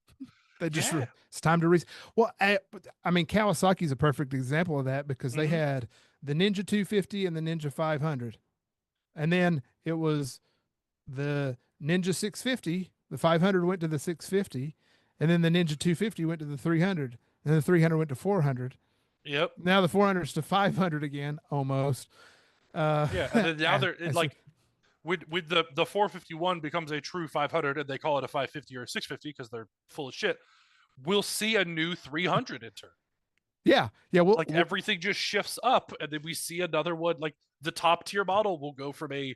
They just it's time to well, I mean, Kawasaki's a perfect example of that, because they had the Ninja 250 and the Ninja 500, and then it was the Ninja 650. The 500 went to the 650, and then the Ninja 250 went to the 300, and then the 300 went to 400. Yep. Now the 400 is to 500 again, almost. Yeah, and then now they're like, with the 451 becomes a true 500, and they call it a 550 or a 650 because they're full of shit. We'll see a new 300 enter. Yeah. Well, like everything just shifts up, and then we see another one. Like the top tier model will go from a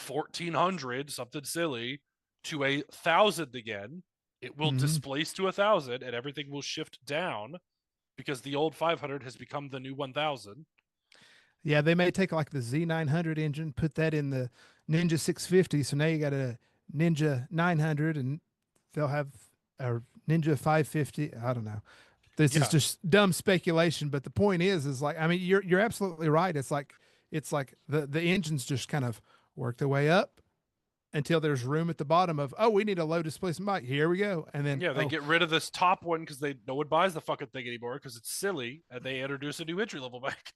1400 something silly to a 1000 again. It will displace to 1000, and everything will shift down because the old 500 has become the new 1000. Yeah, they may take like the Z900 engine, put that in the Ninja 650. So now you got a Ninja 900, and they'll have a Ninja 550. I don't know. This is just dumb speculation, but the point is like, I mean, you're absolutely right. It's like the engines just kind of work their way up until there's room at the bottom of, oh, we need a low displacement bike. Here we go. And then they get rid of this top one because no one buys the fucking thing anymore because it's silly, and they introduce a new entry level bike.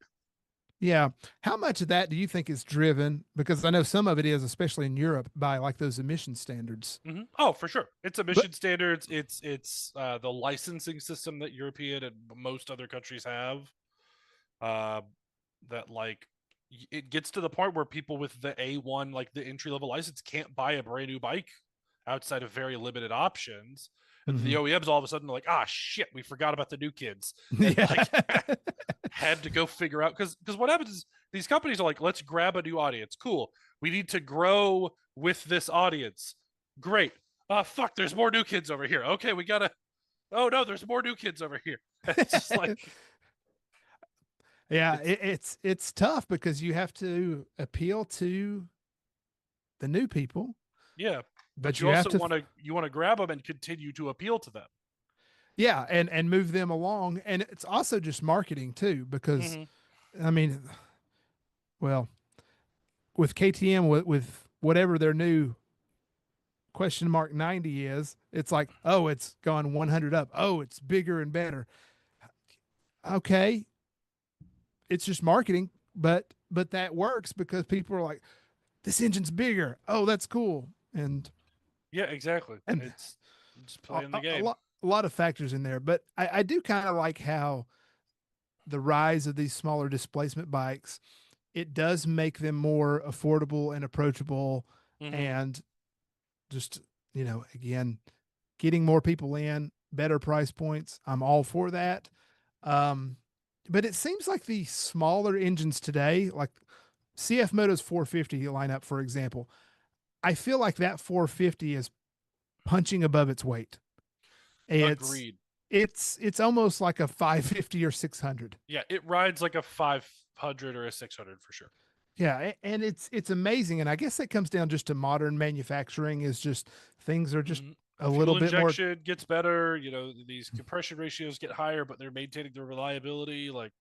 Yeah. How much of that do you think is driven? Because I know some of it is, especially in Europe, by like those emission standards. Oh, for sure. It's emission standards. It's the licensing system that European and most other countries have. That like it gets to the point where people with the A1, like the entry level license, can't buy a brand new bike outside of very limited options. And the OEMs all of a sudden are like, shit, we forgot about the new kids. And like, had to go figure out, because what happens is these companies are like, let's grab a new audience. Cool. We need to grow with this audience. Great. Fuck, there's more new kids over here. Okay, we gotta. Oh no, there's more new kids over here. It's just like, yeah, it's tough because you have to appeal to the new people. Yeah, but you also want to grab them and continue to appeal to them. Yeah, and move them along, and it's also just marketing too, because I mean, well, with KTM, with whatever their new $90 is, it's like, oh, it's gone 100 up. Oh, it's bigger and better. Okay, it's just marketing, but but that works because people are like, this engine's bigger. Oh, that's cool. Yeah, exactly. And It's just playing the game. a lot of factors in there, but I do kind of like how the rise of these smaller displacement bikes, it does make them more affordable and approachable, Hmm. and just, again, getting more people in, better price points. I'm all for that. Um, but it seems like the smaller engines today, like CF Moto's 450 lineup, for example, I feel like that 450 is punching above its weight. It's Agreed. it's almost like a 550 or 600. Yeah, it rides like a 500 or a 600 for sure. Yeah, and it's amazing, and I guess that comes down just to modern manufacturing. Is just things are just Mhm. a little Fuel bit more. injection gets better. These compression ratios get higher, but they're maintaining their reliability. Like,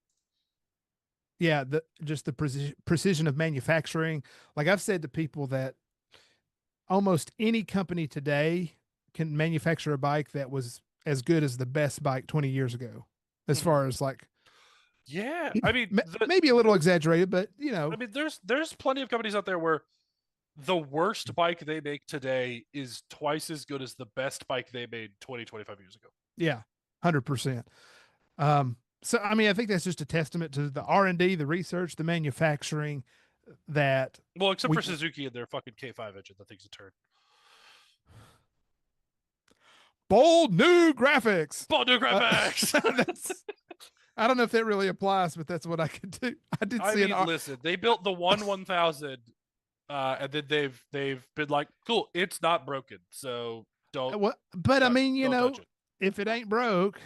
Yeah, the just the precision of manufacturing. Like I've said to people that almost any company today can manufacture a bike that was as good as the best bike 20 years ago, as mhm. far as like Yeah, I mean, maybe a little exaggerated, but there's plenty of companies out there where the worst bike they make today is twice as good as the best bike they made 20, 25 years ago. yeah, 100%. So I mean, I think that's just a testament to the R&D, the research, the manufacturing that Well, except we for Suzuki and their fucking K5 engine, that thing's a turd. bold new graphics. Ball new Uh, graphics. that's I don't know if that really applies, but that's what I could do. I did I see an mean, listen, they built the 1000, and then they've been like, cool, it's not broken, so what, but I mean, don't touch it, if it ain't broke,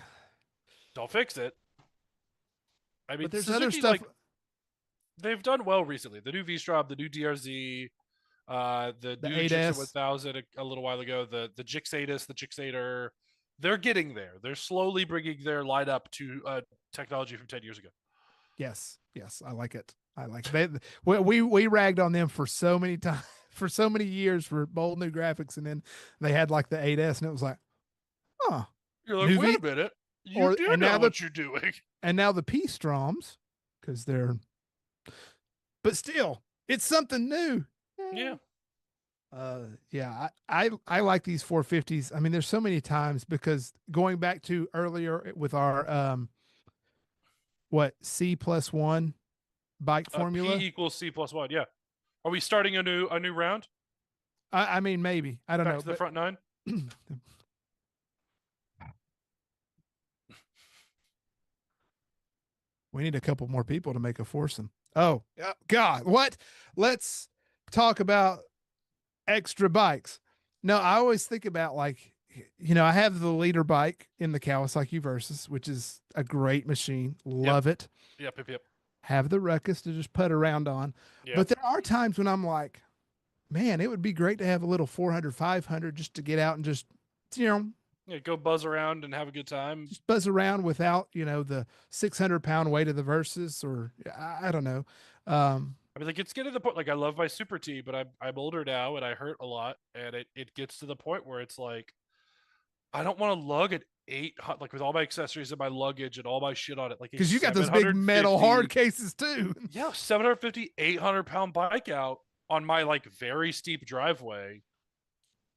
don't fix it. I but mean, there's other Suzuki, stuff. like, they've done well recently. The new V-Strom, the new DRZ, the The new Gixxer 8S, 1000 a little while ago, the Gixxatus, the Gixxator, they're getting there. They're slowly bringing their lineup to technology from 10 years ago. yes, I like it. I like it. We ragged on them for so many times, for so many years for bold new graphics, and then they had like the 8S, and it was like, oh, You're like, new wait V, a minute, you or do and know now the what you're doing. P Stroms, because they're, but still, it's something new. Yeah. Yeah, I like these 450s. I mean, there's so many times, because going back to earlier with our what C+1 bike P formula. equals C plus one. Yeah. Are we starting a new round? I mean, maybe, I don't Back know, to the but front nine. we need a couple more people to make a foursome. Oh, God, what? Let's talk about extra bikes. No, I always think about, like, I have the leader bike in the Kawasaki Versus, which is a great machine. Yep. Love it. Yep. Yep. Yep. Have the Ruckus to just put around on. Yeah. But there are times when I'm like, man, it would be great to have a little 400, 500 just to get out and just, you know, Yeah. Go buzz around and have a good time. just buzz around without, the 600-pound weight of the Versus, or I don't know. I mean, like, it's getting to the point. Like, I love my Super T, but I'm older now and I hurt a lot, and it gets to the point where it's like I don't want to lug an 800, like, with all my accessories and my luggage and all my shit on it, like a Because you got those big metal 750, hard cases too. yeah, 750, 800-pound bike out on my, like, very steep driveway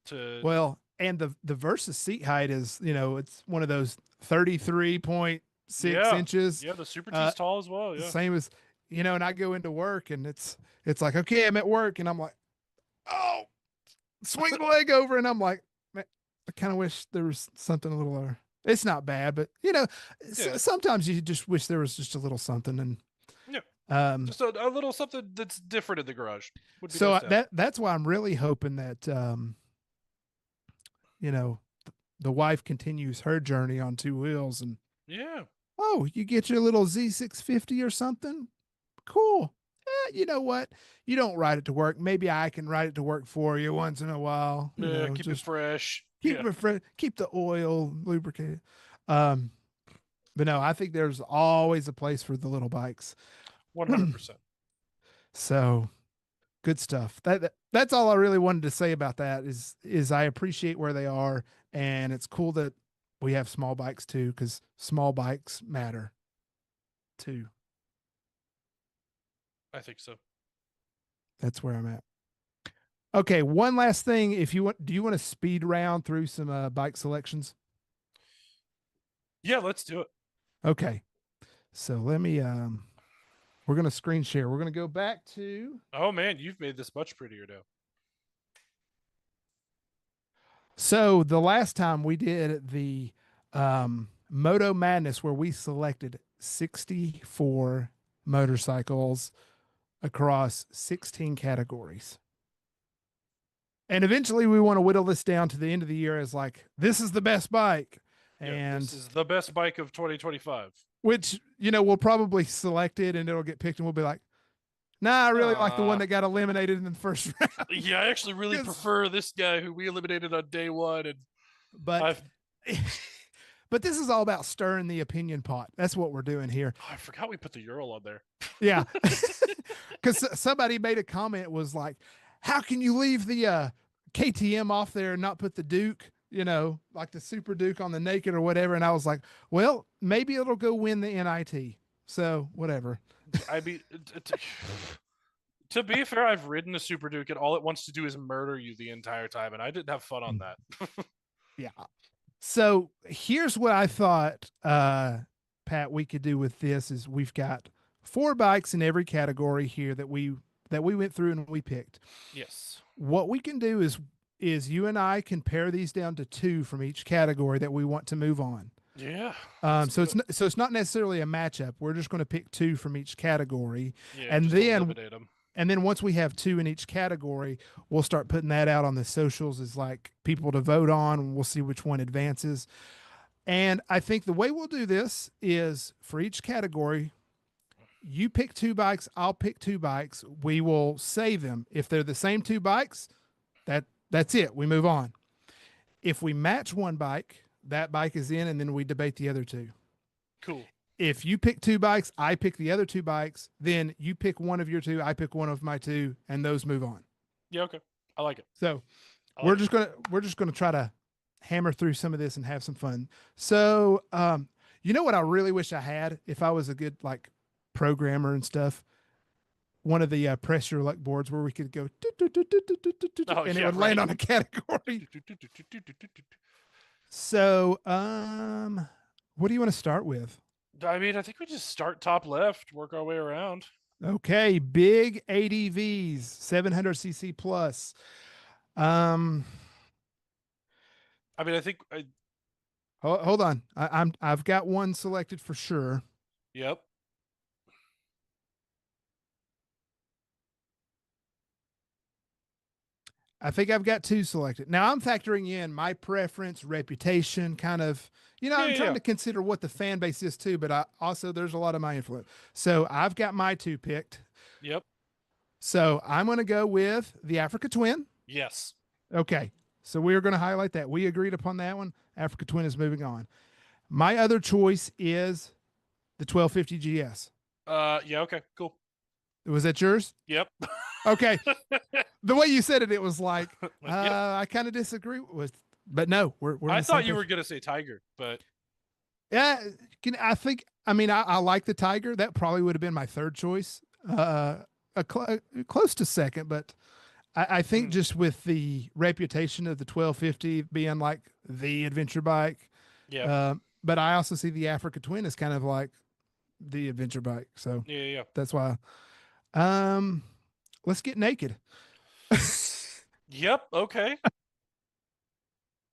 to, Well, and the Versus seat height is, it's one of those 33.6 yeah, inches. yeah, the Super Uh, T's tall as well. the Yeah. same as, and I go into work, and it's like, okay, I'm at work, and I'm like, oh, swing the leg over, and I'm like, man, I kind of wish there was something a little lower. It's not bad, but Yeah. sometimes you just wish there was just a little something. And Yeah. um, Just a little something that's different in the garage would be so nice to have. that's why I'm really hoping that you know, the wife continues her journey on two wheels, and Yeah. oh, you get your little Z650 or something. Cool. You know what? You don't ride it to work. Maybe I can ride it to work for you once in a while. Yeah. Keep it Just fresh. keep Yeah. it fresh, keep the oil lubricated. Um, but no, I think there's always a place for the little bikes. 100%. So good stuff. That's all I really wanted to say about that. Is I appreciate where they are, and it's cool that we have small bikes too, because small bikes matter too. I think so. That's where I'm at. Okay, one last thing. If you want, do you want to speed round through some bike selections? Yeah, let's do it. Okay, so let me. We're gonna screen share. We're gonna go back to. Oh man, you've made this much prettier now. So the last time we did the Moto Madness, where we selected 64 motorcycles across 16 categories. And eventually we want to whittle this down to the end of the year as like, this is the best bike. And this is the best bike of 2025. which, we'll probably select it and it'll get picked and we'll be like, nah, I really like the one that got eliminated in the first round. Yeah, I actually really prefer this guy who we eliminated on day one. But but this is all about stirring the opinion pot. That's what we're doing here. I forgot we put the Ural on there. Yeah. Because somebody made a comment was like, how can you leave the KTM off there and not put the Duke, like the Super Duke on the Naked or whatever? And I was like, well, maybe it'll go win the NIT. So whatever. I mean, to be fair, I've ridden a Super Duke and all it wants to do is murder you the entire time. And I didn't have fun on that. Yeah. So here's what I thought, Pat, we could do with this is we've got 4 bikes in every category here that we went through and we picked. Yes. What we can do is you and I can pare these down to 2 from each category that we want to move on. Yeah. So it's not necessarily a matchup. We're just going to pick 2 from each category, Yeah, and then eliminate 'em. and then once we have 2 in each category, we'll start putting that out on the socials as like people to vote on, and we'll see which one advances. And I think the way we'll do this is for each category, you pick 2 bikes, I'll pick 2 bikes. We will save them. If they're the same 2 bikes, that's it. We move on. If we match one bike, that bike is in, and then we debate the other 2. Cool. If you pick 2 bikes, I pick the other 2 bikes, then you pick one of your 2, I pick one of my 2, and those move on. Yeah, okay. I like it. So we're just gonna try to hammer through some of this and have some fun. So you know what I really wish I had if I was a good like programmer and stuff? One of the press your luck boards where we could go and it would land on a category. So what do you want to start with? I mean, I think we just start top left, work our way around. Okay, big ADVs, 700cc plus. I mean, I think Hold on. I've got one selected for sure. Yep. I think I've got 2 selected. Now I'm factoring in my preference, reputation, kind of, I'm trying to consider what the fan base is too, but there's a lot of my influence. So I've got my 2 picked. Yep. So I'm going to go with the Africa Twin. Yes. Okay. So we're going to highlight that. We agreed upon that one. Africa Twin is moving on. My other choice is the 1250 GS. Yeah, okay, cool. Was that yours? Yep. Okay. The way you said it, it was like, Yep. I kind of disagree with, but no, we're I thought you were going to say Tiger, but yeah, I mean, I like the Tiger. That probably would have been my 3rd choice, close to 2nd, but I think just with the reputation of the 1250 being like the adventure bike. Yeah. But I also see the Africa Twin as kind of like the adventure bike. So yeah. that's why, let's get naked. Yep. Okay.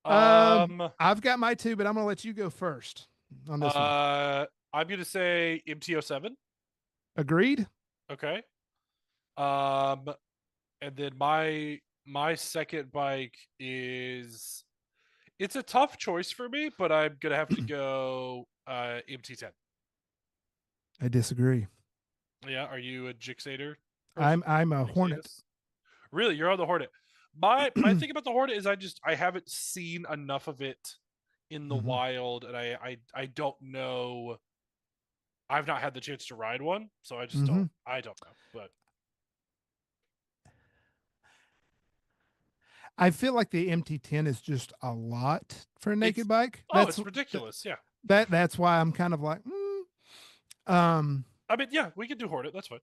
I've got my 2, but I'm going to let you go first on this one. I'm going to say MT-07. Agreed. Okay. And then my second bike is, it's a tough choice for me, but I'm going to have to go MT-10. I disagree. Yeah. Are you a Gixator? I'm a Hornet. Really? You're on the Hornet. My thing about the Hornet is I haven't seen enough of it in the wild, and I don't know. I've not had the chance to ride one, so I just don't know. But I feel like the MT-10 is just a lot for a naked bike. It's ridiculous. Yeah. That's why I'm kind of like, I mean, yeah, we could do Hornet. That's fine.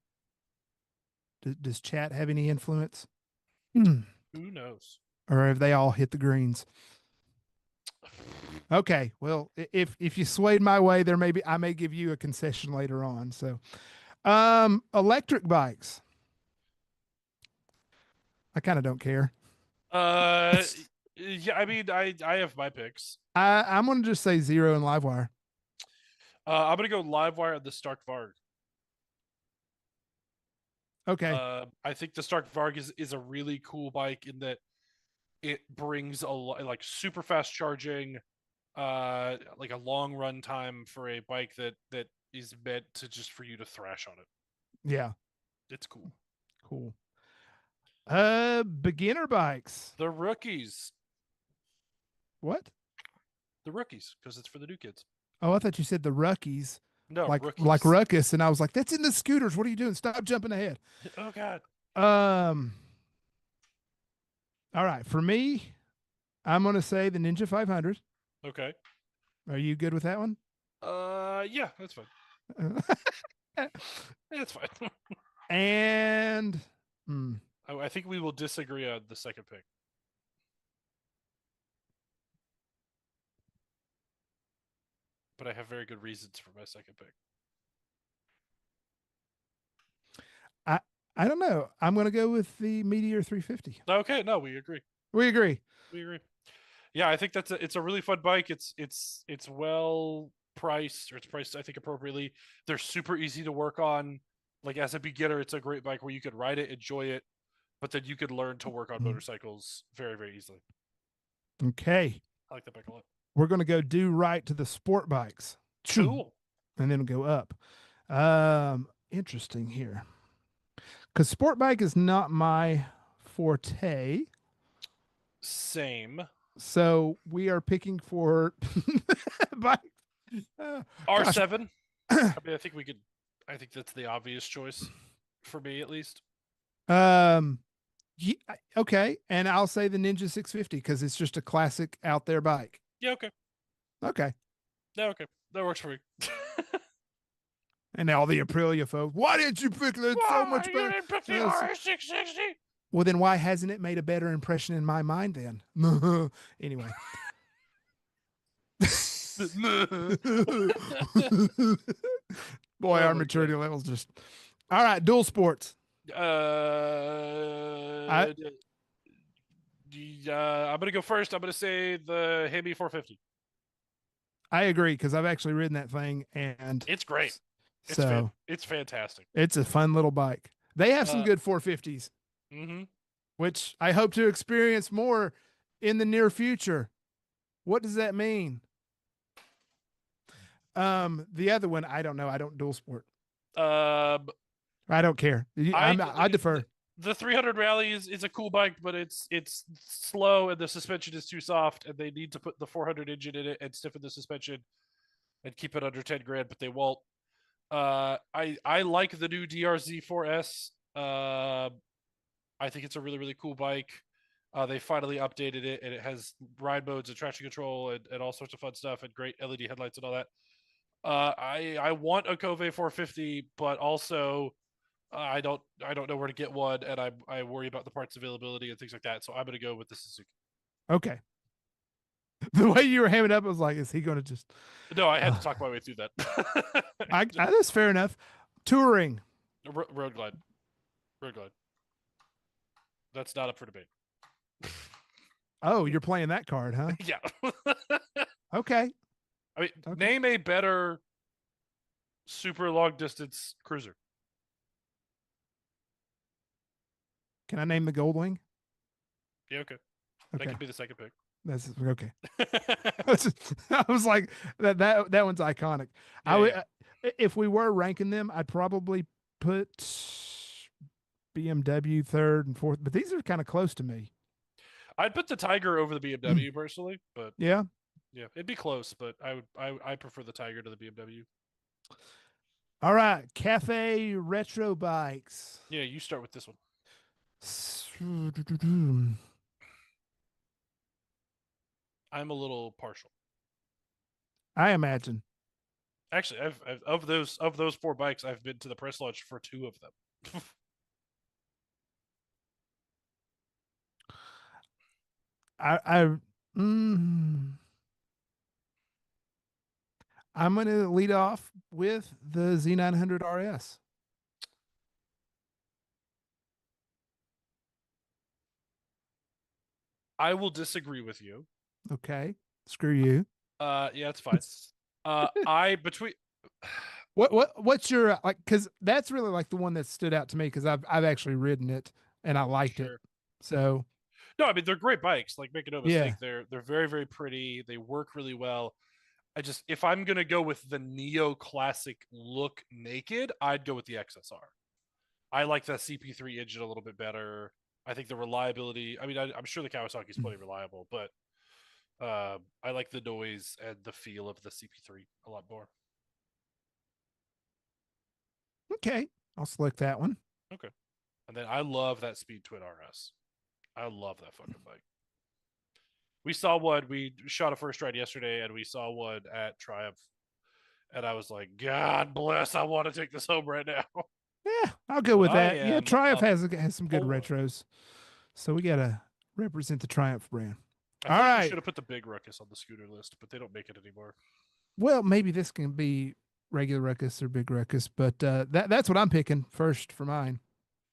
Does chat have any influence? Who knows? Or have they all hit the greens? Okay, well, if you swayed my way, I may give you a concession later on. So, electric bikes. I kind of don't care. Yeah, I mean, I have my picks. I'm gonna just say Zero and Livewire. I'm gonna go Livewire and the Stark Varg. Okay. I think the Stark Varg is a really cool bike in that it brings a lot, like super fast charging, like a long run time for a bike that is meant to just for you to thrash on it. Yeah. It's cool. Cool. Beginner bikes. The rookies. What? The rookies, because it's for the new kids. Oh, I thought you said the Ruckies. No, like rookies. Ruckus, and I was like, that's in the scooters. What are you doing? Stop jumping ahead. Oh God. All right, for me, I'm gonna say the Ninja 500. Okay. Are you good with that one? Yeah, that's fine. That's fine. And I think we will disagree on the second pick. But I have very good reasons for my second pick. I don't know. I'm gonna go with the Meteor 350. Okay, no, we agree. We agree. We agree. Yeah, I think it's a really fun bike. It's well priced, or it's priced I think appropriately. They're super easy to work on. Like as a beginner, it's a great bike where you could ride it, enjoy it, but then you could learn to work on motorcycles very, very easily. Okay. I like that bike a lot. We're gonna go do right to the sport bikes. Cool. And then go up. Interesting here. Because sport bike is not my forte. Same. So we are picking for bike. R7. I mean, I think that's the obvious choice for me, at least. Yeah, okay, and I'll say the Ninja 650 because it's just a classic out there bike. Yeah, okay. Okay. Yeah, okay. That works for me. And all the Aprilia folks, why didn't you pick that so much better? You didn't pick the RS660? Well, then why hasn't it made a better impression in my mind then? Anyway. Boy, our maturity level's just all right. Dual sports. I'm gonna go first. I'm gonna say the Hemi 450. I agree because I've actually ridden that thing and it's great. It's fantastic. It's a fun little bike. They have some good 450s, which I hope to experience more in the near future. What does that mean? The other one, I don't know. I don't dual sport. I don't care. I defer. The 300 Rally is a cool bike, but it's slow and the suspension is too soft, and they need to put the 400 engine in it and stiffen the suspension and keep it under 10 grand, but they won't. I like the new DRZ4S. I think it's a really, really cool bike. They finally updated it, and it has ride modes and traction control and all sorts of fun stuff and great LED headlights and all that. I want a Cove 450, but also I don't know where to get one, and I worry about the parts availability and things like that. So I'm gonna go with the Suzuki. Okay. The way you were hamming up, I was like, is he going to just? No, I had to talk my way through that. That's fair enough. Touring. Road Glide. That's not up for debate. Oh, you're playing that card, huh? Yeah. Okay. I mean, name a better super long distance cruiser. Can I name the Goldwing? Yeah, okay. That could be the second pick. That's okay. I was like, that one's iconic. Yeah, if we were ranking them, I'd probably put BMW third and fourth, but these are kind of close to me. I'd put the Tiger over the BMW personally, but yeah, it'd be close, but I prefer the Tiger to the BMW. All right, Cafe Retro Bikes. Yeah, you start with this one. I'm a little partial. I imagine. Actually, I've of those 4 bikes, I've been to the press launch for 2 of them. I mm, I'm going to lead off with the Z900 RS. I will disagree with you. Okay. Screw you. Yeah, it's fine. I between What's your like? Because that's really like the one that stood out to me because I've actually ridden it and I liked it. sure. So No, I mean they're great bikes. Like, make no yeah. mistake, they're very very pretty. They work really well. I just, if I'm gonna go with the neo classic look naked, I'd go with the XSR. I like that CP3 engine a little bit better. I think the reliability. I mean, I'm sure the Kawasaki's plenty reliable, but I like the noise and the feel of the CP3 a lot more. Okay. I'll select that one. Okay, and then I love that Speed Twin RS. I love that fucking bike. We saw one. We shot a first ride yesterday, and we saw one at Triumph, and I was like, God bless! I want to take this home right now. Yeah, I'll go But with I that. Yeah, am Triumph a has some good Polar. retros. So we gotta represent the Triumph brand. I All feel like we right. should have put the big ruckus on the scooter list, but they don't make it anymore. Well, maybe this can be regular ruckus or big ruckus, but that's what I'm picking first for mine.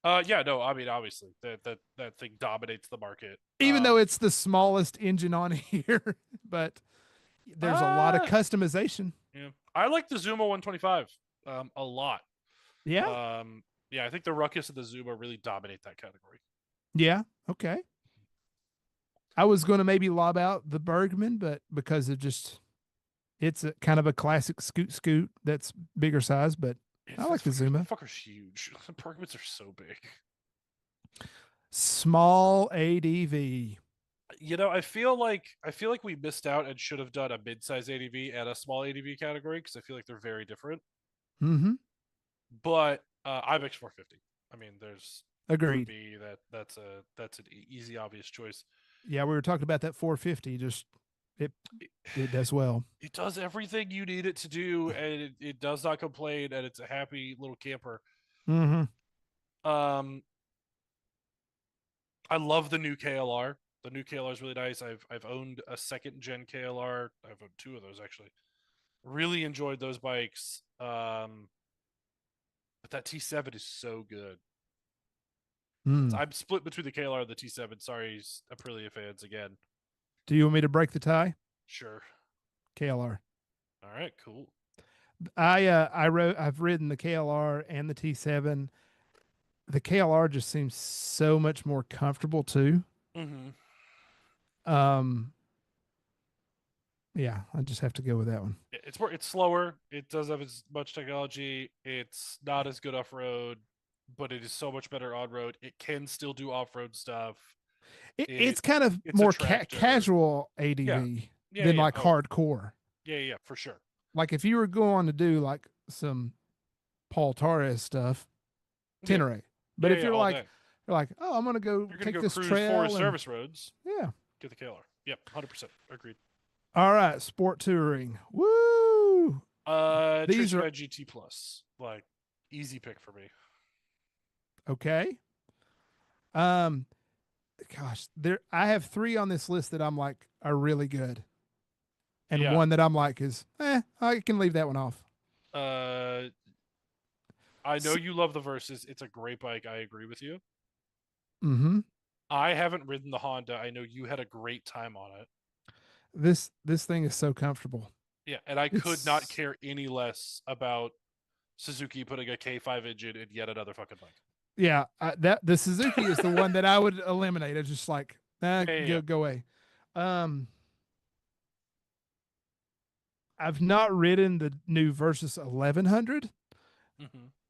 Yeah, no, I mean, obviously that thing dominates the market. Even though it's the smallest engine on here, but there's a lot of Uh customization. yeah, I like the Zuma 125 a lot. Yeah. Yeah, I think the ruckus and the Zuma really dominate that category. Yeah. Okay. I was going to maybe lob out the Bergman, but because it just it's a kind of a classic scoot that's bigger size, but I like the That Zuma. fucker's huge. The Perkmans are so big. Small ADV. You know, I feel like we missed out and should have done a mid-size ADV and a small ADV category because I feel like they're very different. Mm-hmm. But IBEX 450. I mean, there's for Agreed. me that's an easy obvious choice. Yeah, we were talking about that 450. Just it it does well. It does everything you need it to do, and it does not complain, and it's a happy little camper. Mm-hmm. Um, I love the new KLR. The new KLR is really nice. I've owned a second gen KLR. I've owned two of those actually. Really enjoyed those bikes. But that T7 is so good. Mm. I'm split between the KLR and the T7. Sorry, Aprilia fans again. Do you want me to break the tie? Sure. KLR. All right, cool. I've ridden the KLR and the T7. The KLR just seems so much more comfortable too. Mm-hmm. Um, yeah, I just have to go with that one. It's slower. It does have as much technology. It's not as good off road, but it is so much better on road. It can still do off road stuff. It's kind of It's a more tractor. casual Yeah, ADV yeah, than yeah. like Oh, hardcore. yeah, yeah, for sure. Like if you were going to do like some Paul Torres stuff, Yeah, Tenere. But yeah, if yeah. All day. you're like, oh, I'm gonna go If you're gonna take go this cruise forest trail and service roads, yeah. get the KLR. Yep, 100% agreed. All right, sport touring. Woo! These Tracer are Bad GT Plus, like easy pick for me. okay. Um, gosh, there I have three on this list that I'm like are really good, and Yeah. one that I'm like is I can leave that one off. Uh, I know S you love the Versus. It's a great bike. I agree with you. mm-hmm. I haven't ridden the Honda. I know you had a great time on it. This thing is so comfortable. Yeah, and I could not It's care any less about Suzuki putting a K5 engine in yet another fucking bike. yeah. That the Suzuki is the one that I would eliminate. It's just like Yeah, yeah, go away. Um, I've not ridden the new Versus 1100. yeah.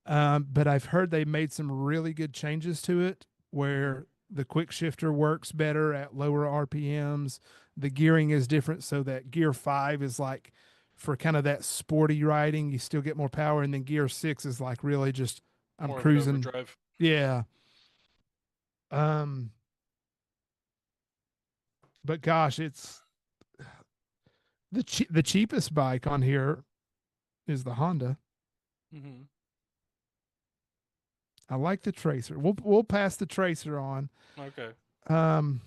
Mm-hmm. But I've heard they made some really good changes to it Mm-hmm. where the quick shifter works better at lower RPMs. The gearing is different, so that gear five is like for kind of that sporty riding, you still get more power, and then gear six is like really just I'm More of an cruising. overdrive. Yeah. Um, but gosh, it's the cheapest bike on here is the Honda. Mm-hmm. I like the Tracer. We'll pass the Tracer on. Okay. Um,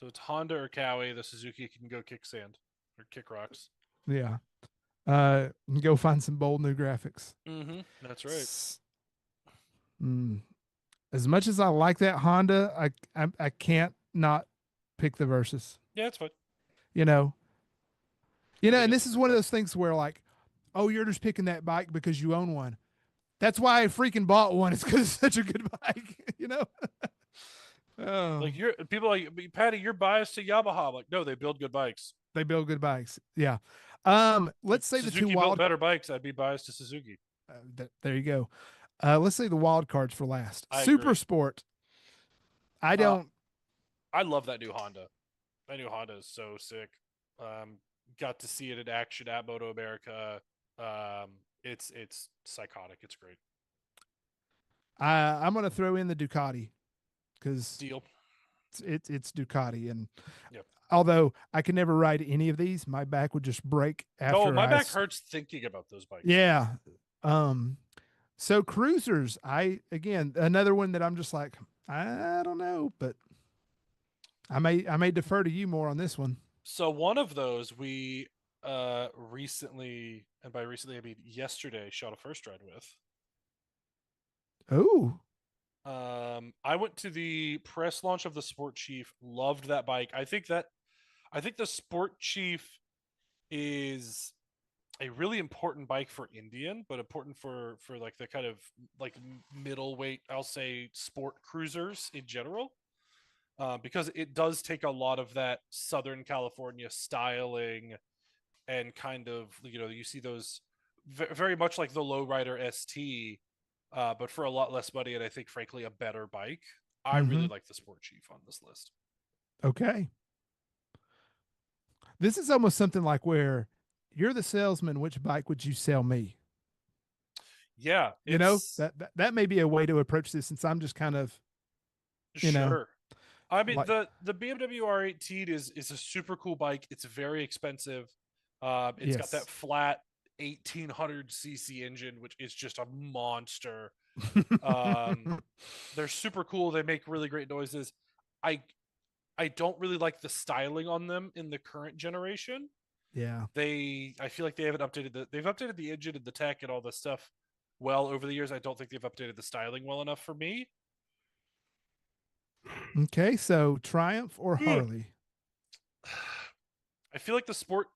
So it's Honda or Cowie. The Suzuki can go kick sand or kick rocks. Yeah. Go find some bold new graphics. Mm-hmm. That's right. Mm. As much as I like that Honda, I can't not pick the Versus. Yeah, it's fine. You know, I think and it's this is one of those things where like, oh, you're just picking that bike because you own one. That's why I freaking bought one. It's because it's such a good bike. Oh, like people like Patty. You're biased to Yamaha. I'm like, no, they build good bikes. they build good bikes. Yeah. Let's say Suzuki the two built wild. better bikes. I'd be biased to Suzuki. There you go. Let's say the wild cards for last. I Super agree. Sport. I don't. I love that new Honda. That new Honda is so sick. Got to see it in action at Moto America. It's psychotic. It's great. I'm gonna throw in the Ducati because Deal. it's Ducati, and Yep. although I could never ride any of these, my back would just break after. Oh, my back hurts thinking about those bikes. Yeah. So cruisers, again another one that I'm just like I don't know, but I may defer to you more on this one. So one of those we recently, and by recently I mean yesterday, shot a first ride with. Oh. I went to the press launch of the Sport Chief. Loved that bike. I think the Sport Chief is a really important bike for Indian, but important for like the kind of like middleweight, I'll say, sport cruisers in general, because it does take a lot of that Southern California styling and kind of, you see those very much like the Lowrider ST, but for a lot less money, and I think frankly a better bike. I really like the Sport Chief on this list. Okay. This is almost something like where you're the salesman. Which bike would you sell me? Yeah, that may be a way to approach this, since I'm just kind of, sure. I mean, like, the BMW R18 is a super cool bike. It's very expensive. It's got that flat 1800cc engine, which is just a monster. They're super cool. They make really great noises. I don't really like the styling on them in the current generation. Yeah. I feel like they haven't updated they've updated the engine and the tech and all this stuff well over the years. I don't think they've updated the styling well enough for me. Okay, so Triumph or Harley? I feel like the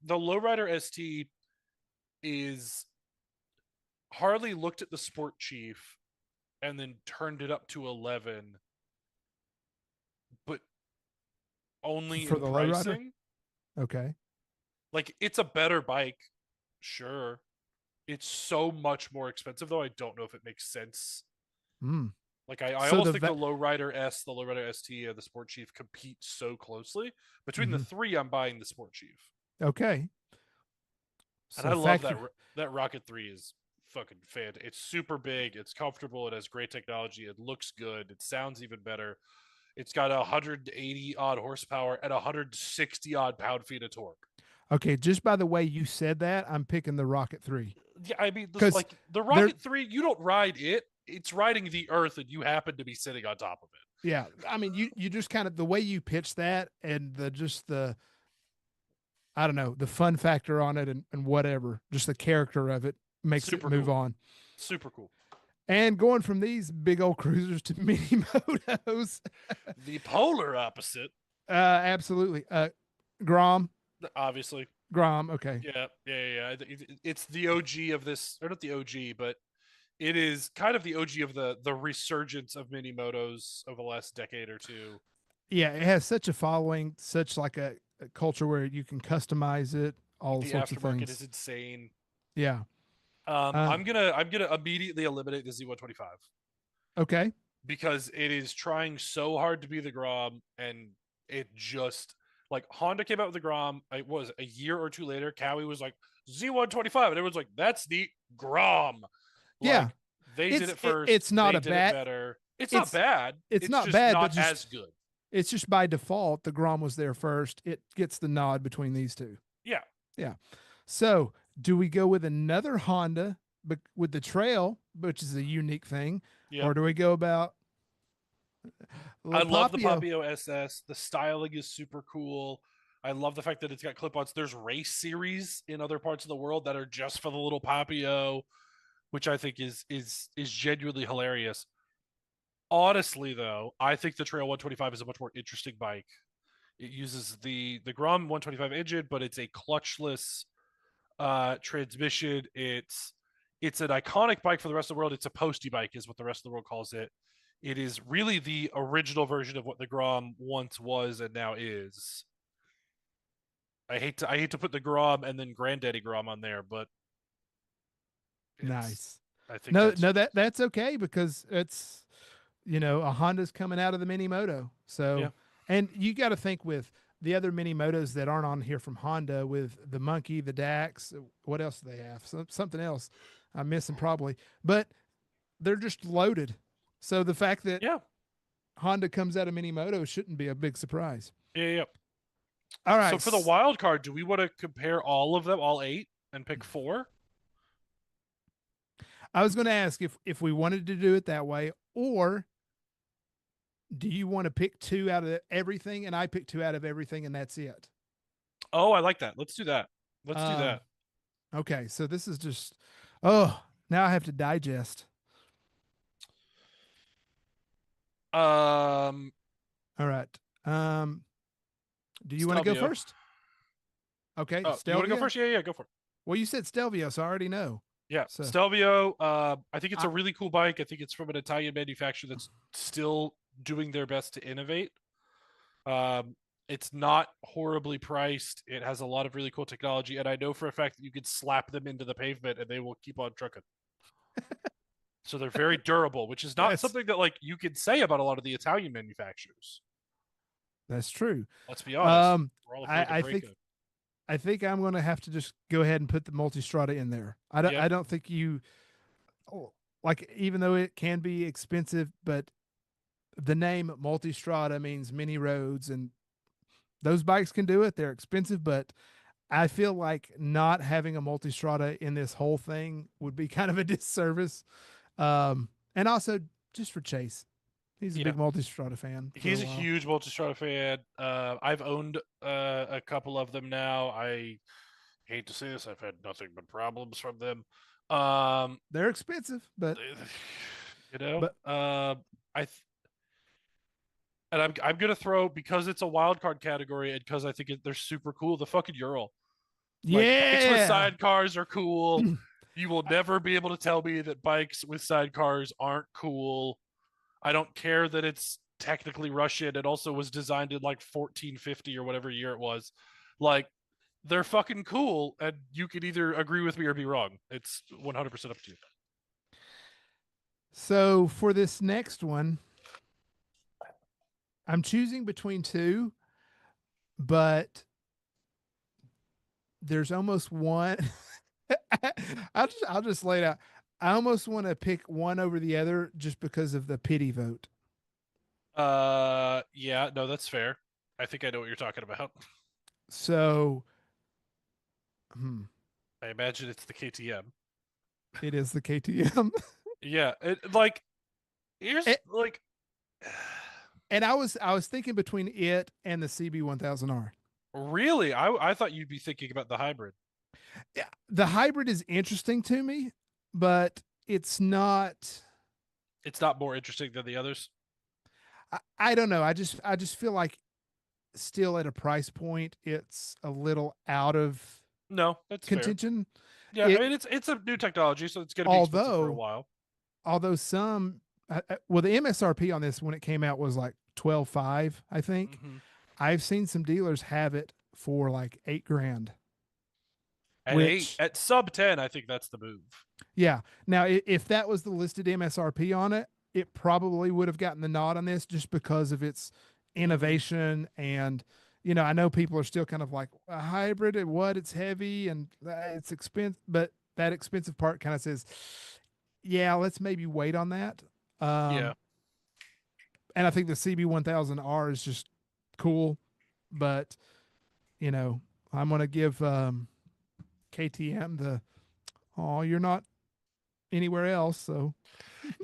Lowrider ST is Harley looked at the Sport Chief and then turned it up to 11, but only For in the pricing. Lowrider? Okay. Like, it's a better bike, sure. It's so much more expensive, though. I don't know if it makes sense. Like, I almost think the Lowrider S, the Lowrider ST, and the Sport Chief compete so closely. Between the three, I'm buying the Sport Chief. Okay. And I love that Rocket 3 is fucking fantastic. It's super big. It's comfortable. It has great technology. It looks good. It sounds even better. It's got 180 odd horsepower and 160 odd pound-feet of torque. Okay, just by the way you said that, I'm picking the Rocket 3. Yeah, I mean, like the Rocket 3, you don't ride it. It's riding the earth, and you happen to be sitting on top of it. Yeah, I mean, you just kind of, the way you pitch that, and the I don't know, the fun factor on it, and whatever, just the character of it makes Super it move cool. on. Super cool. And going from these big old cruisers to mini motos. The polar opposite. Absolutely. Grom. Obviously. Grom, okay. Yeah. It's the OG of this, or not the OG, but it is kind of the OG of the resurgence of mini motos over the last decade or two. Yeah, it has such a following, such like a culture where you can customize it, all sorts of things. The aftermarket is insane. Yeah. I'm gonna immediately eliminate the Z125. Okay. Because it is trying so hard to be the Grom, and it just, like, Honda came out with the Grom. It was a year or two later. Cowie was like Z125, and it was like, that's neat, Grom. Yeah, they did it first. It's not they a did bad. It better. It's not bad. It's not just bad, not but just as good. It's just by default the Grom was there first. It gets the nod between these two. Yeah. Yeah. So do we go with another Honda, but with the Trail, which is a unique thing, or do we go about I Little love the Papio. Papio SS. The styling is super cool. I love the fact that it's got clip-ons. There's race series in other parts of the world that are just for the little Papio, which I think is genuinely hilarious. Honestly, though, I think the Trail 125 is a much more interesting bike. It uses the Grom 125 engine, but it's a clutchless transmission. It's an iconic bike for the rest of the world. It's a postie bike, is what the rest of the world calls it. It is really the original version of what the Grom once was and now is. I hate to put the Grom and then Granddaddy Grom on there, but Nice. I think No, that's no, that's okay because it's, a Honda's coming out of the Mini Moto. yeah. So, and you got to think with the other Mini Motos that aren't on here from Honda with the Monkey, the Dax, what else do they have? Something else I'm missing probably, but they're just loaded. So the fact that Yeah. Honda comes out of Mini Moto shouldn't be a big surprise. Yeah. All So right. for the wild card, do we want to compare all of them, all 8, and pick 4? I was going to ask if we wanted to do it that way, or do you want to pick 2 out of everything and I pick 2 out of everything and that's it? Oh, I like that. Let's do that. Let's do that. Okay, so this is just now I have to digest. Um, All right. Do you want to go Stelvio. first? Okay, Oh, you want to go Stelvio? first? Yeah, go for it. Well, you said Stelvio, so I already know. Yeah, So Stelvio. I think it's a really cool bike. I think it's from an Italian manufacturer that's still doing their best to innovate. It's not horribly priced. It has a lot of really cool technology, and I know for a fact that you could slap them into the pavement and they will keep on trucking. So they're very durable, which is not That's- something that like you can say about a lot of the Italian manufacturers. that's true. Let's be honest. We're all afraid to I break think it. I think I'm going to have to just go ahead and put the Multistrada in there. Yeah. I don't think you like, even though it can be expensive, but the name Multistrada means many roads, and those bikes can do it. They're expensive, but I feel like not having a Multistrada in this whole thing would be kind of a disservice. And also just for Chase, he's a Yeah. big Multistrada fan. He's a huge Multistrada fan. I've owned a couple of them now. I hate to say this, I've had nothing but problems from them. They're expensive, but I and I'm gonna throw, because it's a wild card category and because I think they're super cool. The fucking Ural, like bikes with yeah, sidecars are cool. You will never be able to tell me that bikes with sidecars aren't cool. I don't care that it's technically Russian. It also was designed in like 1450 or whatever year it was. Like, they're fucking cool, and you can either agree with me or be wrong. It's 100% up to you. So for this next one, I'm choosing between 2, but there's almost one. I'll just lay it out. I almost want to pick one over the other just because of the pity vote. Yeah, no, that's fair. I think I know what you're talking about. So, I imagine it's the KTM. it is the KTM. Yeah, here's It- like, And I was thinking between it and the CB1000R. really, I thought you'd be thinking about the hybrid. Yeah, the hybrid is interesting to me, but it's not. It's not more interesting than the others. I don't know. I just feel like still at a price point, it's a little out of No, that's fair. contention. Yeah, I mean it's a new technology, so it's going to be expensive for a while. Although some, well, the MSRP on this when it came out was like 12.5, I think. Mhm. I've seen some dealers have it for like $8,000. At sub 10, I think that's the move. Yeah. Now, if that was the listed MSRP on it, it probably would have gotten the nod on this just because of its innovation. And, I know people are still kind of like, a hybrid and what? It's heavy and it's expensive. But that expensive part kind of says, yeah, let's maybe wait on that. Yeah. And I think the CB1000R is just cool. But, I'm going to give KTM you're not anywhere else. So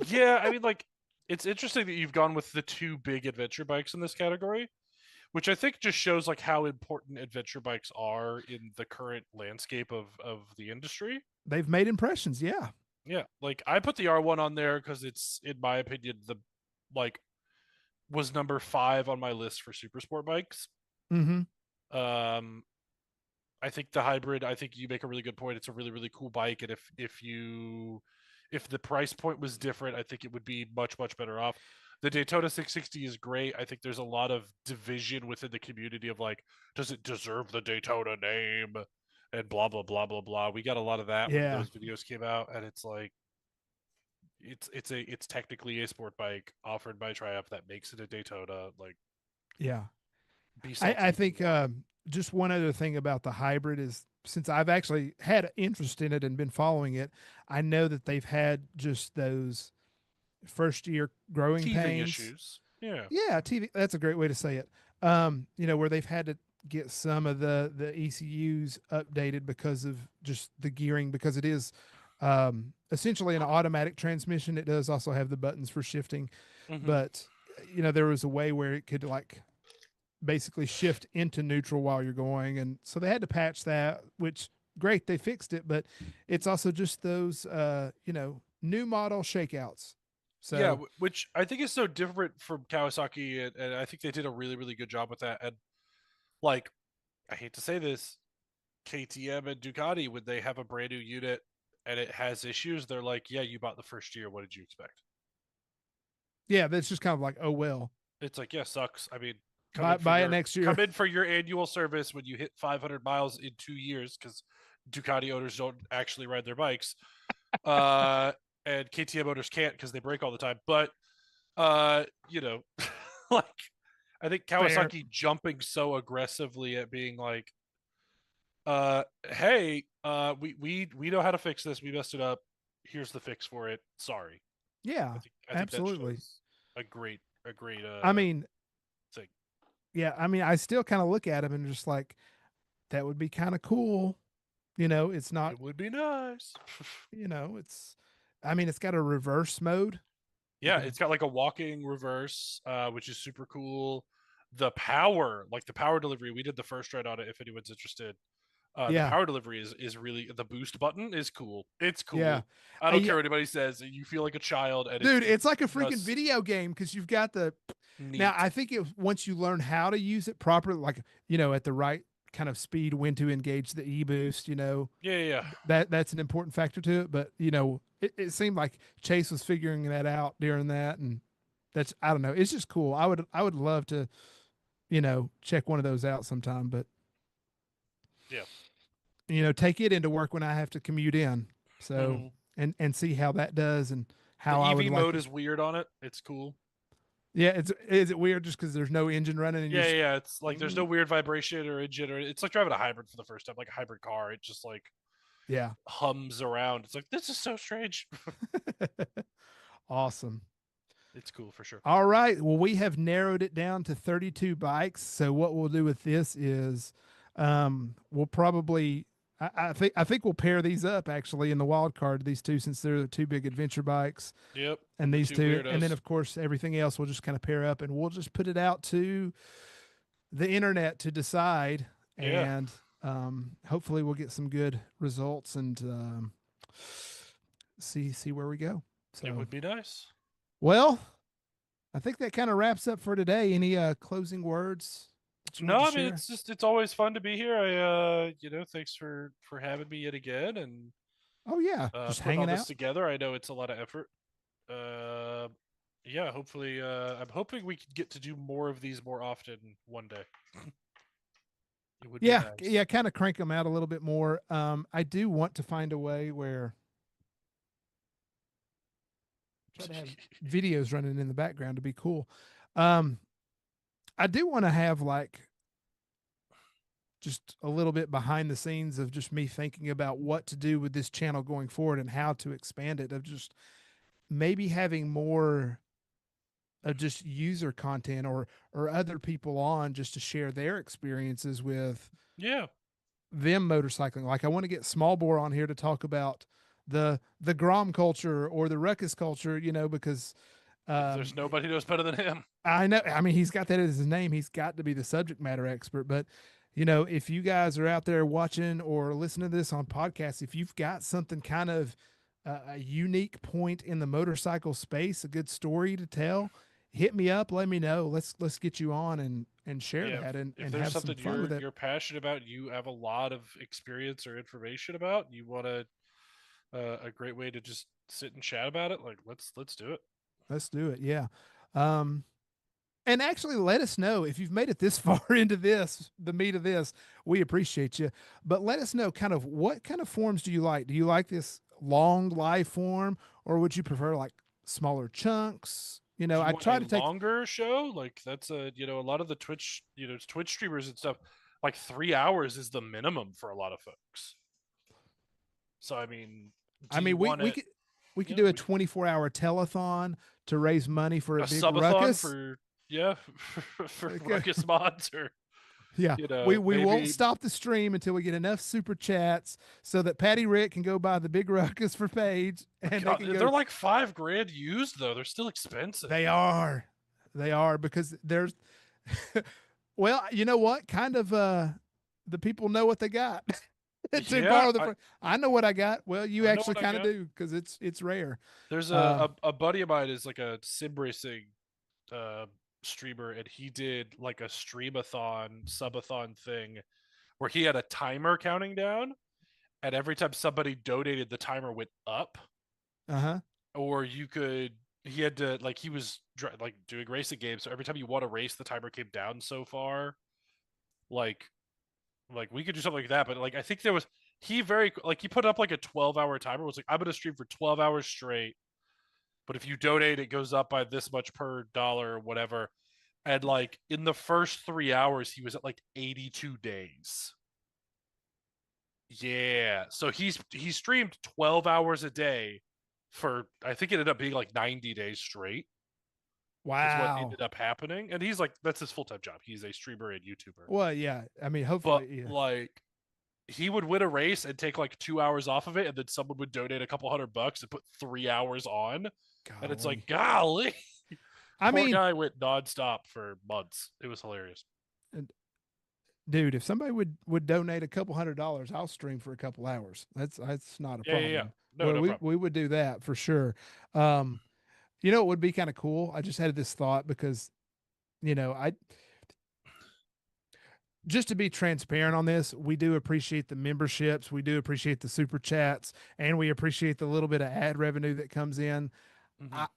Yeah, I mean, like, It's interesting that you've gone with the two big adventure bikes in this category, which I think just shows like how important adventure bikes are in the current landscape of the industry. They've made impressions. Yeah. Yeah, like I put the R1 on there because it's, in my opinion, the like was number 5 on my list for super sport bikes. Mm-hmm. Um, I think the hybrid. I think you make a really good point. It's a really really cool bike, and if the price point was different, I think it would be much better off. The Daytona 660 is great. I think there's a lot of division within the community of like, does it deserve the Daytona name? And blah blah blah blah blah. We got a lot of that when Yeah. those videos came out, and it's like it's technically a sport bike offered by Triumph that makes it a Daytona. Like, Yeah. be salty I if you think want. just one other thing about the hybrid is since I've actually had interest in it and been following it, I know that they've had just those first year growing Teething pains. issues. Yeah. Yeah, TV. That's a great way to say it. Where they've had to get some of the ECUs updated because of just the gearing, because it is essentially an automatic transmission. It does also have the buttons for shifting, Mm-hmm. but there was a way where it could like basically shift into neutral while you're going, and so they had to patch that. Which great, they fixed it, but it's also just those new model shakeouts. Yeah, So which I think is so different from Kawasaki, and I think they did a really, really good job with that. And like, I hate to say this, KTM and Ducati, when they have a brand new unit and it has issues, they're like, "Yeah, you bought the first year. What did you expect?" yeah, that's just kind of like, oh well, It's like, yeah, sucks. I mean, buy it next year. come in for your annual service when you hit 500 miles in 2 years, because Ducati owners don't actually ride their bikes, uh, and KTM owners can't because they break all the time. But uh, you know, like I think Fair. Kawasaki jumping so aggressively at being like, hey, we know how to fix this. We messed it up. Here's the fix for it. Sorry. Yeah, I think that absolutely. shows a great I mean, thing. yeah, I mean, I still kind of look at him and just like, that would be kind of cool. It's not, It would be nice. it's, I mean, it's got a reverse mode. You Yeah, can, it's got like a walking reverse, which is super cool. The power, like the power delivery, we did the first ride on it. If anyone's interested, the yeah, power delivery is really, the boost button is cool. It's yeah. cool. I don't Yeah, care what anybody says. You feel like a child, and dude, it's it's like a freaking just video game because you've got the. Now, neat. I think once you learn how to use it properly, like at the right kind of speed, when to engage the e boost, Yeah, yeah, yeah. that's an important factor to it. But it seemed like Chase was figuring that out during that, and that's I don't know. It's just cool. I would love to check one of those out sometime, but Yeah. take it into work when I have to commute in. So Mhm. and see how that does and The how I would EV like mode it. is weird on it. It's cool. Yeah, is it weird just because there's no engine running and you're Yeah, just yeah. It's like there's no weird vibration or engine, or it's like driving a hybrid for the first time, like a hybrid car. It just like yeah. hums around. It's like, this is so strange. Awesome. It's cool for sure. All right. Well, we have narrowed it down to 32 bikes. So what we'll do with this is we'll probably I think we'll pair these up actually in the wild card, these two, since they're the two big adventure bikes Yep. and The these two two. And then weirdos. of course everything else we'll just kind of pair up and we'll just put it out to the internet to decide. Yeah. And hopefully we'll get some good results and see where we go. It So would be nice. well, I think that kind of wraps up for today. Any closing words that you want No, to I mean, share? it's always fun to be here. Thanks for having me yet again, and Oh yeah, just putting all hanging this out. together. I know it's a lot of effort. Uh, yeah, hopefully, I'm hoping we could get to do more of these more often one day. It would be Yeah, nice. yeah, kind of crank them out a little bit more. I do want to find a way where try to have videos running in the background to be cool. Um, I do want to have like just a little bit behind the scenes of just me thinking about what to do with this channel going forward and how to expand it. Of just maybe having more of just user content or other people on just to share their experiences with Yeah. them motorcycling. Like I want to get small bore on here to talk about the Grom culture or the ruckus culture, because There's nobody knows better than him. I know. I mean, he's got that as his name. He's got to be the subject matter expert. But, if you guys are out there watching or listening to this on podcasts, if you've got something kind of a unique point in the motorcycle space, a good story to tell, hit me up. Let me know. Let's get you on and share Yeah, that if and there's have some something fun with it. you're passionate about, you have a lot of experience or information about, you want a great way to just sit and chat about it, like let's do it. Let's do it. Yeah. Um, And actually, let us know if you've made it this far into the meat of this. We appreciate you. But let us know kind of what kind of forms do you like? Do you like this long live form, or would you prefer like smaller chunks? Do you I want try a to take, longer show? Like that's a lot of the Twitch, Twitch streamers and stuff, like 3 hours is the minimum for a lot of folks. So I mean, I do you mean, we, want we it? could, we could Yeah, do a 24-hour telethon to raise money for a a big subathon ruckus. for yeah for Okay. ruckus mods or Yeah, we won't maybe stop the stream until we get enough super chats so that Patty Rick can go buy the big ruckus for Paige, and they God, can they're go. like $5,000 used though. They're still expensive. They are because there's. Well, you know what? Kind of the people know what they got. To Yeah, borrow I know what I got. Well, you I know actually what I kind of got. do because it's rare. There's Um, a buddy of mine is like a sim racing uh streamer, and he did like a streamathon subathon thing where he had a timer counting down, and every time somebody donated, the timer went up. uh-huh. Or you could he had to like he was like doing racing games, so every time you won a race, the timer came down so far. Like we could do something like that, but like I think there was he very like he put up like a 12-hour timer. Was like, I'm gonna stream for 12 hours straight, but if you donate, it goes up by this much per dollar or whatever. And like in the first 3 hours, he was at like 82 days. Yeah, so he streamed 12 hours a day for I think it ended up being like 90 days straight. Is what Wow. ended up happening, and he's like that's his full-time job. He's a streamer and YouTuber. Well, yeah. I mean, But hopefully, yeah. like he would win a race and take like 2 hours off of it, and then someone would donate a couple $100 and put 3 hours on, and it's like, golly. I Poor mean, guy went nonstop for months. It was hilarious. dude, if somebody would donate a couple $100, I'll stream for a couple hours. That's not a Yeah, problem. yeah, yeah. No, Well, no problem. we would do that for sure. It would be kind of cool. I just had this thought because, I just to be transparent on this, we do appreciate the memberships, we do appreciate the super chats, and we appreciate the little bit of ad revenue that comes in. Mhm.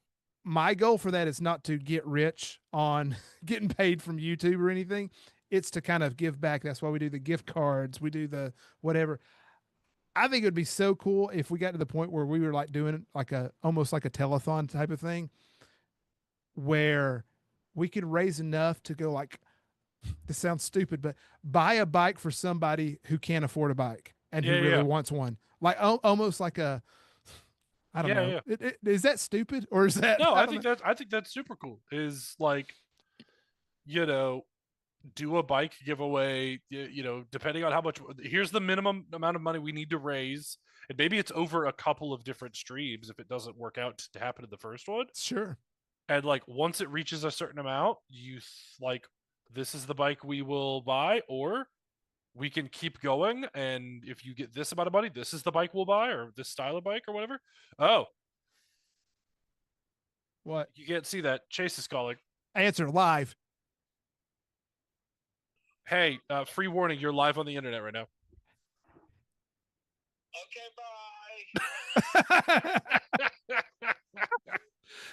My goal for that is not to get rich on getting paid from YouTube or anything. It's to kind of give back. That's why we do the gift cards, we do the whatever. I think it would be so cool if we got to the point where we were like doing like almost like a telethon type of thing where we could raise enough to go like, this sounds stupid, but buy a bike for somebody who can't afford a bike and Yeah, who yeah, really yeah. wants one. Like almost like I don't Yeah, know. yeah. Is that stupid or is that, No, I I don't know. think that's super cool. Is like, you know, do a bike giveaway, depending on how much. Here's the minimum amount of money we need to raise, and maybe it's over a couple of different streams if it doesn't work out to happen in the first one. Sure. And like once it reaches a certain amount, like this is the bike we will buy, or we can keep going. And if you get this amount of money, this is the bike we'll buy, or this style of bike, or whatever. Oh, What? you can't see that. Chase is calling. Answer live. Hey, free warning, you're live on the internet right now. Okay, bye.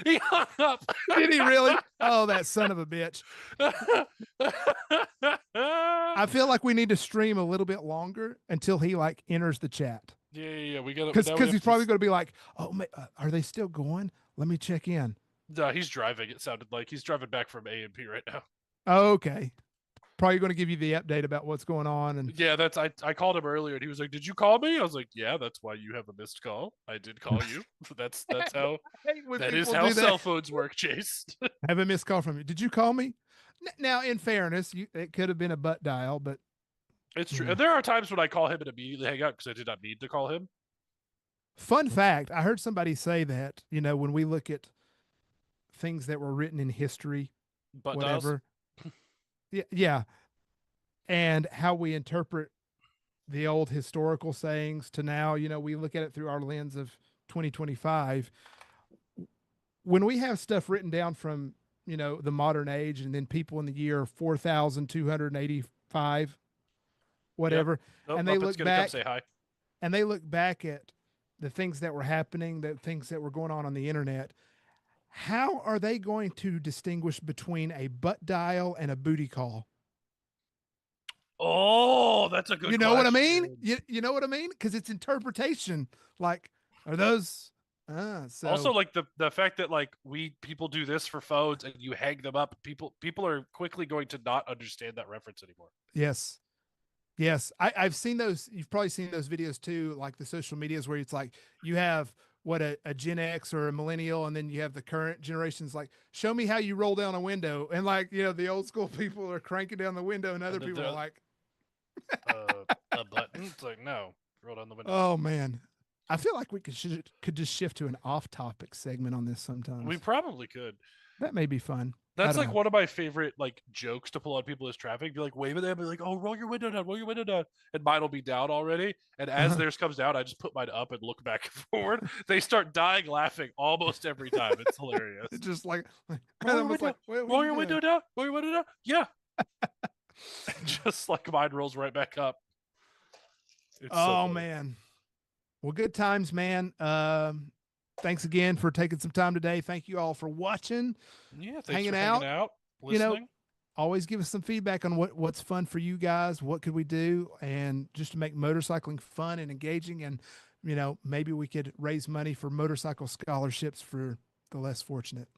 He hung up. Did he really? Oh, that son of a bitch. I feel like we need to stream a little bit longer until he like enters the chat. Yeah. We got Because he's probably going to be like, oh, are they still going? Let me check in. No, he's driving. It sounded like he's driving back from A&P right now. Okay. Probably going to give you the update about what's going on. And yeah, I called him earlier and he was like, "Did you call me?" I was like, "Yeah, that's why you have a missed call. I did call you." That's how that is how cell phones work, Chase. Have a missed call from you. Did you call me? Now, in fairness, it could have been a butt dial, but it's true. And there are times when I call him and immediately hang up because I did not need to call him. Fun fact, I heard somebody say that, when we look at things that were written in history, But whatever. Yeah. And how we interpret the old historical sayings to now, we look at it through our lens of 2025. When we have stuff written down from, the modern age, and then people in the year 4,285, whatever, Nope, and they Muppet's look gonna come back say hi. and they look back at the things that were happening, the things that were going on the internet, how are they going to distinguish between a butt dial and a booty call? Oh, that's a good You know what I mean? question. You know what I mean? Because it's interpretation. Like, are those so Also, like the fact that like people do this for phones and you hang them up, people are quickly going to not understand that reference anymore. yes. Yes. I've seen those. You've probably seen those videos too, like the social medias where it's like you have what a Gen X or a millennial, and then you have the current generations like, show me how you roll down a window. And like, the old school people are cranking down the window, and other then people are like, A button. It's like, no, roll down the window. oh man. I feel like we could just shift to an off-topic segment on this sometimes. We probably could. That may be fun. That's like one of my favorite like jokes to pull on people is traffic. Be like, wave at them, be like, oh, roll your window down, and mine will be down already. And as theirs comes down, I just put mine up and look back and forward. They start dying laughing almost every time. It's hilarious. It's just like roll your window down. Yeah. Just like mine rolls right back up. It's so man. Well, good times, man. Thanks again for taking some time today. Thank you all for watching. Yeah, thanks hanging for out, hanging out, listening. Always give us some feedback on what's fun for you guys. What could we do? And just to make motorcycling fun and engaging. And, maybe we could raise money for motorcycle scholarships for the less fortunate.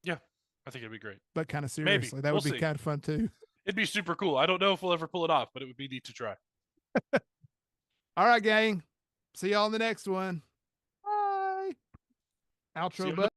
Yeah, I think it'd be great. But kind of seriously, maybe. that would We'll be see. kind of fun too. It'd be super cool. I don't know if we'll ever pull it off, but it would be neat to try. All right, gang. See y'all in the next one. Bye. Outro button.